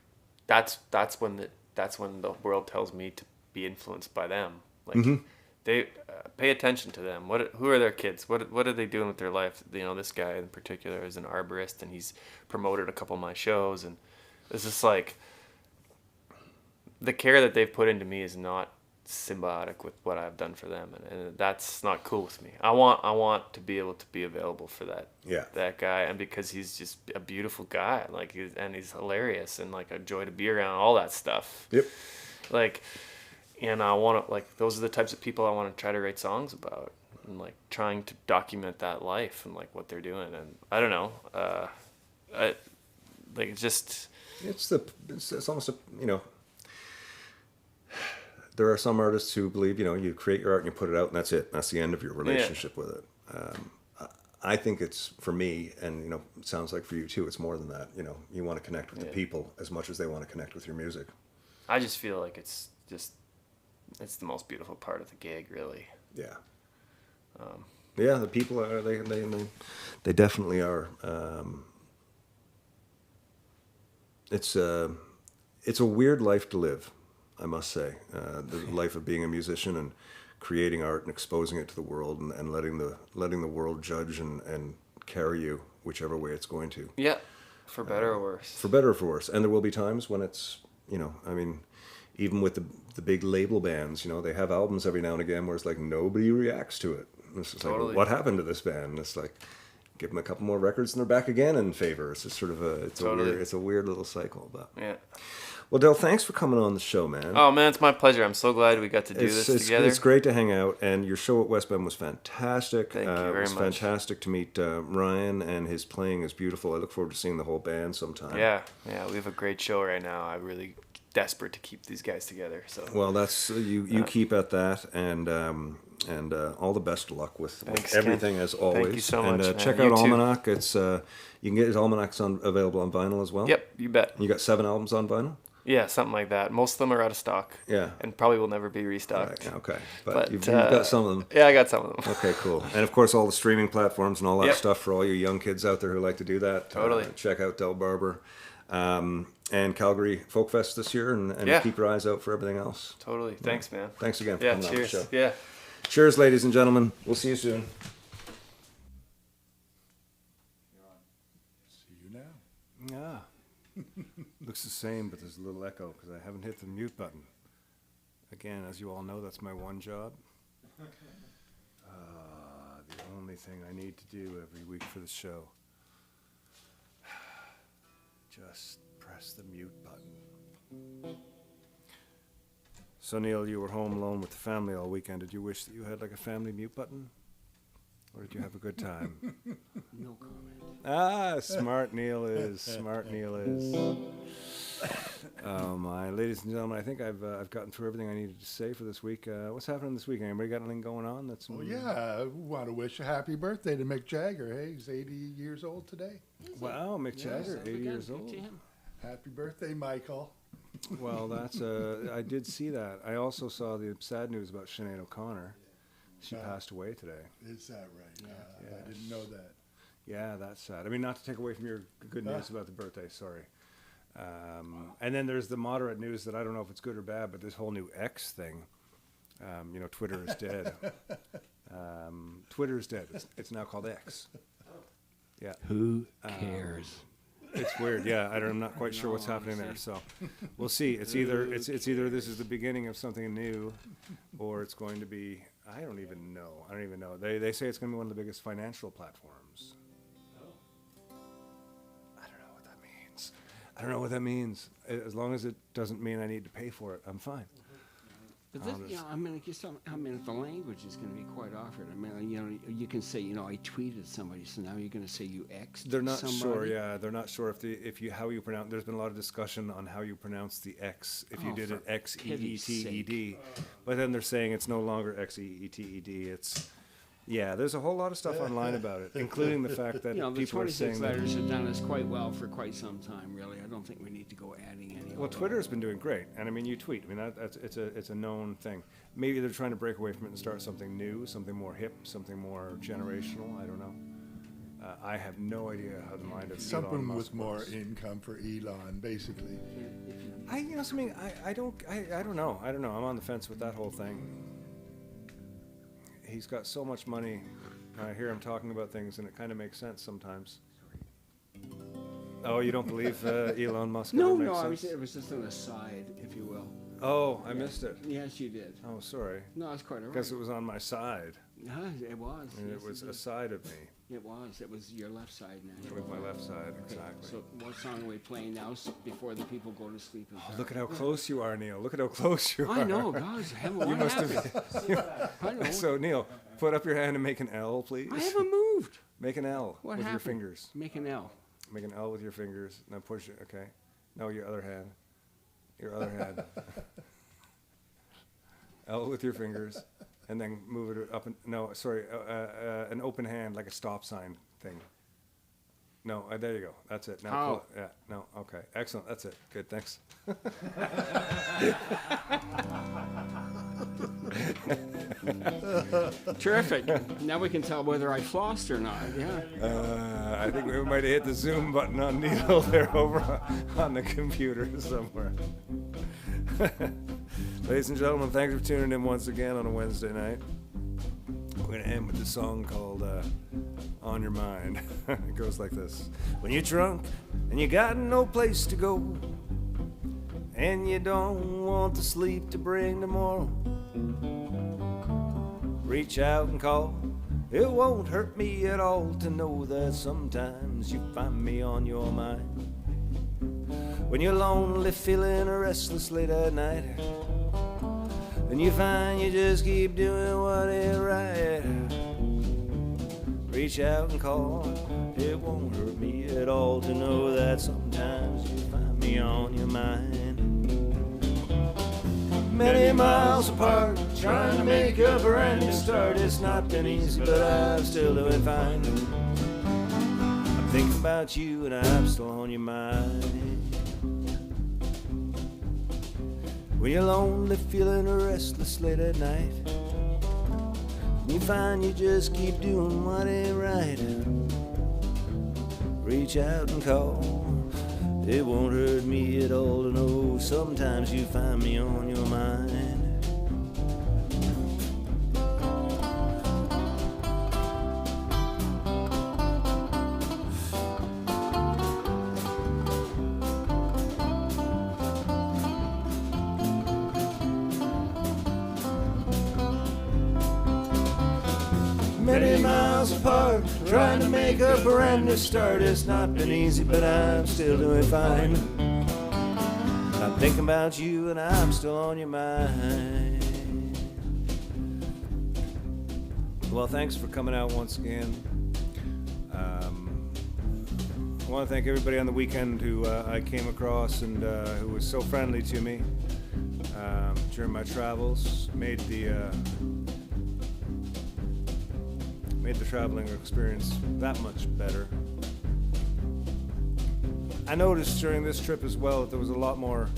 that's when the world tells me to be influenced by them. Like, they pay attention to them. Who are their kids? What are they doing with their life? This guy in particular is an arborist, and he's promoted a couple of my shows, and it's just like the care that they've put into me is not symbiotic with what I've done for them, and that's not cool with me. I want to be able to be available for that guy, and because he's just a beautiful guy, like, he's hilarious, and like a joy to be around, all that stuff. Yep. Like, and I want to, like, those are the types of people I want to try to write songs about, and like trying to document that life and like what they're doing. And I don't know, like it's just It's almost a, you know, there are some artists who believe, you know, you create your art and you put it out and that's it. That's the end of your relationship with it. I think it's, for me, and, you know, it sounds like for you too, it's more than that. You know, you want to connect with the people as much as they want to connect with your music. I just feel like it's the most beautiful part of the gig, really. Yeah. Yeah, the people are, they definitely are. It's a weird life to live, I must say. The life of being a musician and creating art and exposing it to the world and letting the world judge and carry you whichever way it's going to. Yeah, for better or worse. For better or for worse. And there will be times when it's, you know, I mean, even with the big label bands, you know, they have albums every now and again where it's like nobody reacts to it. It's just Totally. like, what happened to this band? And it's like, give them a couple more records and they're back again in favor. It's just sort of it's a weird little cycle. But Yeah. well, Del, thanks for coming on the show, man. Oh man, it's my pleasure. I'm so glad we got to do this together. It's great to hang out, and your show at West Bend was fantastic. Thank you very It was much. fantastic to meet Ryan, and his playing is beautiful. I look forward to seeing the whole band sometime. Yeah, we have a great show right now. I'm really desperate to keep these guys together. So Well, that's you keep at that, and all the best of luck with Thanks, everything Ken. as always. Thank you so and, much, man. check You out too. Almanac. It's you can get his almanacs available on vinyl as well. Yep, you bet. You got 7 albums on vinyl. Yeah, something like that. Most of them are out of stock. Yeah. And probably will never be restocked. Right, okay, but, But, you've got some of them. Yeah, I got some of them. Okay, cool. And of course, all the streaming platforms and all that Yep. stuff for all you young kids out there who like to do that. Totally. Check out Del Barber. And Calgary Folk Fest this year, and Yeah. keep your eyes out for everything else. Totally. Thanks, man. Thanks again for Yeah, coming on the cheers. show. Yeah. Cheers, ladies and gentlemen. We'll see you soon. See you now. Yeah. Looks the same, but there's a little echo because I haven't hit the mute button. Again, as you all know, that's my one job. The only thing I need to do every week for the show. Just press the mute button. So, Neil, you were home alone with the family all weekend. Did you wish that you had like a family mute button? Or did you have a good time? No comment. Ah, smart Neil is. Smart Neil is. Oh my, ladies and gentlemen, I think I've gotten through everything I needed to say for this week. What's happening this week? Anybody got anything going on? That's Well, yeah, I want to wish a happy birthday to Mick Jagger. Hey, he's 80 years old today. Wow, Mick Jagger, 80 years old. Happy birthday, Michael. Well, that's I did see that. I also saw the sad news about Sinead O'Connor. She passed away today. Is that right? I didn't know that. Yeah, that's sad. I mean, not to take away from your good news about the birthday, sorry. And then there's the moderate news that I don't know if it's good or bad, but this whole new X thing, you know, Twitter is dead. Twitter is dead. It's now called X. Yeah. Who cares? It's weird. Yeah, I'm not quite sure what's happening there. So we'll see. It's either this is the beginning of something new, or it's going to be. I don't even know. They say it's going to be one of the biggest financial platforms. I don't know what that means. As long as it doesn't mean I need to pay for it, I'm fine. But this, you know, I mean, if the language is going to be quite offered. I mean, you know, you can say, you know, I tweeted somebody, so now you're going to say you X'd They're not somebody? sure. Yeah, they're not sure how you pronounce. There's been a lot of discussion on how you pronounce the X. If you did it Xeeted, but then they're saying it's no longer Xeeted. It's there's a whole lot of stuff online about it, including the fact that You know, the people are 26 saying that. letters have done us quite well for quite some time, really. I don't think we need to go adding any. Well, Twitter's been doing great, and I mean, you tweet. I mean, it's a known thing. Maybe they're trying to break away from it and start something new, something more hip, something more generational. I don't know. I have no idea how the mind of Elon Something Musk with more works. income for Elon, basically. I don't know. I'm on the fence with that whole thing. He's got so much money. I hear him talking about things, and it kind of makes sense sometimes. Oh, you don't believe Elon Musk? No, ever makes no, sense? it was just an aside, if you will. Oh, I missed it. Yes, you did. Oh, sorry. No, it's quite all right. Because it was on my side, It was. and yes, it was did. a side of me. It was. It was your left side now. With my left side, Okay, exactly. so what song are we playing now before the people go to sleep? Look at how close you are, Neil. Look at how close you are. I know, guys. You must have. I know. So, Neil, put up your hand and make an L, please. I haven't moved. Make an L What with happened? your fingers. Make an L. Make an L with your fingers. Now push it. Okay. No, your other hand. Your other hand. L with your fingers, and then move it up. No, sorry, an open hand like a stop sign thing. No, there you go. That's it. Now, pull it. Yeah. No. Okay. Excellent. That's it. Good. Thanks. Terrific. Now we can tell whether I flossed or not. Yeah. I think we might have hit the zoom button on Neil there over on the computer somewhere. Ladies and gentlemen, thanks for tuning in once again on a Wednesday night. We're going to end with a song called On Your Mind. It goes like this. When you're drunk and you got no place to go, and you don't want the sleep to bring tomorrow, reach out and call. It won't hurt me at all to know that sometimes you find me on your mind. When you're lonely, feeling restless late at night, and you find you just keep doing what ain't right, reach out and call. It won't hurt me at all to know that sometimes you find me on your mind. Many miles apart, trying to make a brand new start. It's not been easy, but I'm still doing fine. I'm thinking about you and I'm still on your mind. When you're lonely, feeling restless late at night, and you find you just keep doing what ain't right, reach out and call. It won't hurt me at all to know sometimes you find me on your mind. Many miles apart, trying to make a brand new start. It's not been easy, but I'm still doing fine. I'm thinking about you and I'm still on your mind. Well, thanks for coming out once again. I want to thank everybody on the weekend who I came across and who was so friendly to me during my travels. Made the traveling experience that much better. I noticed during this trip as well that there was a lot more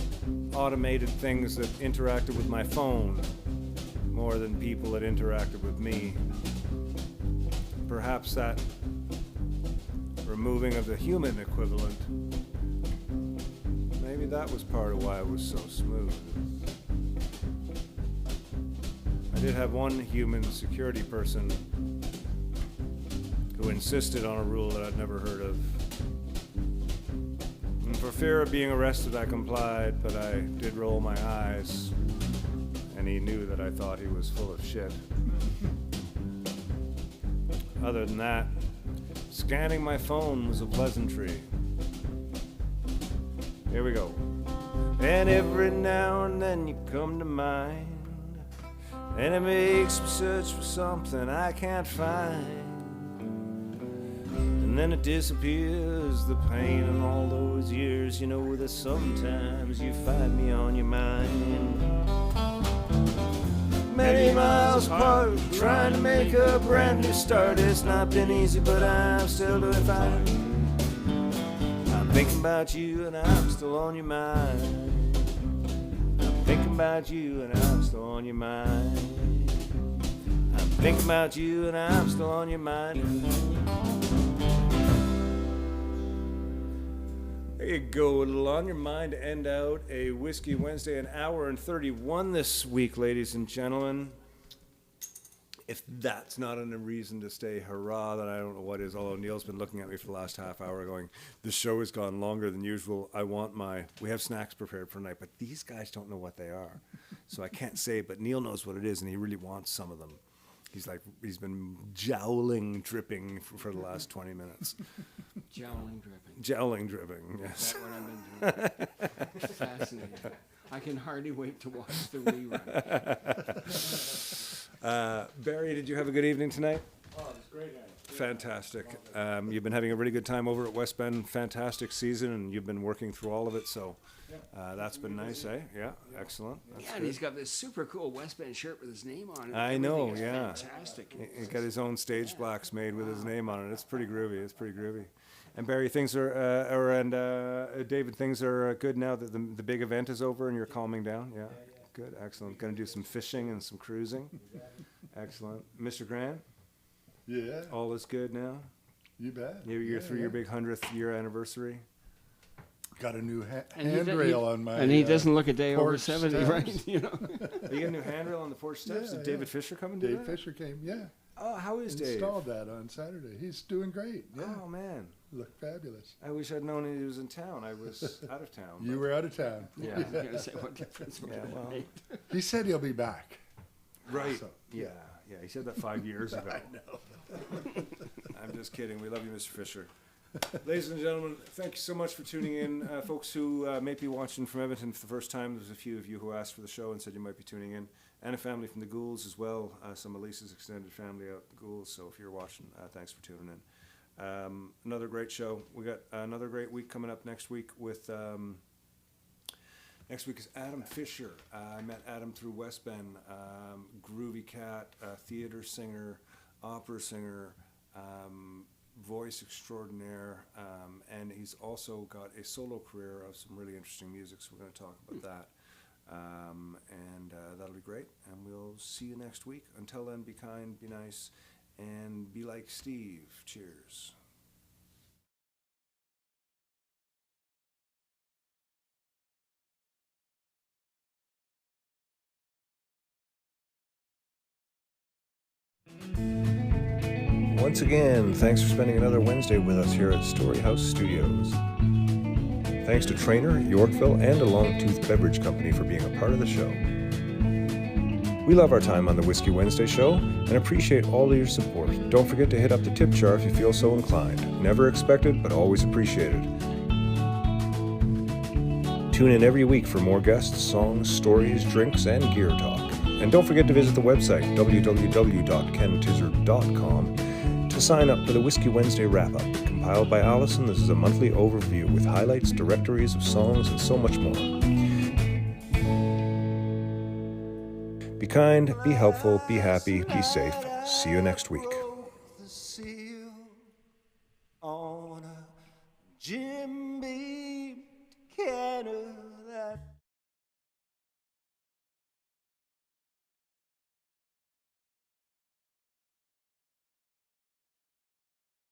automated things that interacted with my phone more than people that interacted with me. Perhaps that removing of the human equivalent, maybe that was part of why it was so smooth. I did have one human security person who insisted on a rule that I'd never heard of. And for fear of being arrested, I complied, but I did roll my eyes, and he knew that I thought he was full of shit. Other than that, scanning my phone was a pleasantry. Here we go. And every now and then you come to mind, and it makes me search for something I can't find. And then it disappears, the pain in all those years. You know that sometimes you find me on your mind. Many miles apart, trying to make a brand new start. It's not been easy, but I'm still doing fine. I'm thinking about you and I'm still on your mind. I'm thinking about you and I'm still on your mind. I'm thinking about you and I'm still on your mind. There you go, a little on your mind to end out a Whiskey Wednesday, an hour and 31 this week, ladies and gentlemen. If that's not a reason to stay hurrah, then I don't know what is, although Neil's been looking at me for the last half hour going, the show has gone longer than usual. We have snacks prepared for tonight, but these guys don't know what they are. So I can't say, but Neil knows what it is, and he really wants some of them. He's been jowling dripping for the last 20 minutes. Jowling dripping. Jowling dripping, yes. Is that what I've been doing? Fascinating. I can hardly wait to watch the rerun. Barry, did you have a good evening tonight? Oh, Fantastic. You've been having a really good time over at West Bend. Fantastic season, and you've been working through all of it, so that's been nice, eh? Yeah, excellent. That's Yeah, and he's got this super cool West Bend shirt with his name on it. I know, Everything is yeah. Fantastic. He's got his own stage blacks made with his name on it. It's pretty groovy. It's pretty groovy. And Barry, things are, David, things are good now that the big event is over and you're calming down. Yeah, good, excellent. Going to do some fishing and some cruising. Excellent, Mr. Grant. Yeah, All is good now. you bet. You're through your big 100th year anniversary. Got a new And he handrail on my. And he doesn't look a day over porch 70, steps. right? You know. You got a new handrail on the porch steps. Yeah, Did David yeah. Fisher come and do Dave that? Fisher came. Yeah, Oh, how is Dave? installed that on Saturday. He's doing great. Yeah, Oh man, looked fabulous. I wish I'd known he was in town. I was out of town. You but- were out of town. Yeah, I was going to say, what difference would Yeah, it well, make? He said he'll be back. Right. So- Yeah. Yeah. He said that 5 years ago. I know. I'm just kidding. We love you, Mr. Fisher. Ladies and gentlemen, thank you so much for tuning in. Folks who may be watching from Edmonton for the first time, there's a few of you who asked for the show and said you might be tuning in. And a family from the Goulds as well, some of Lisa's extended family out at the Goulds. So if you're watching, thanks for tuning in. Another great show. We got another great week coming up next week with... Next week is Adam Fisher. I met Adam through West Bend. Groovy cat, theater singer, opera singer, voice extraordinaire, and he's also got a solo career of some really interesting music, so we're going to talk about that. And that'll be great, and we'll see you next week. Until then, be kind, be nice, and be like Steve. Cheers. Once again, thanks for spending another Wednesday with us here at Storyhouse Studios. Thanks to Trainer, Yorkville, and a Longtooth Beverage Company for being a part of the show. We love our time on the Whiskey Wednesday show and appreciate all of your support. Don't forget to hit up the tip jar if you feel so inclined. Never expected, but always appreciated. Tune in every week for more guests, songs, stories, drinks, and gear talk. And don't forget to visit the website, www.kentizzard.com, to sign up for the Whiskey Wednesday wrap-up. Compiled by Allison, this is a monthly overview with highlights, directories of songs, and so much more. Be kind, be helpful, be happy, be safe. See you next week.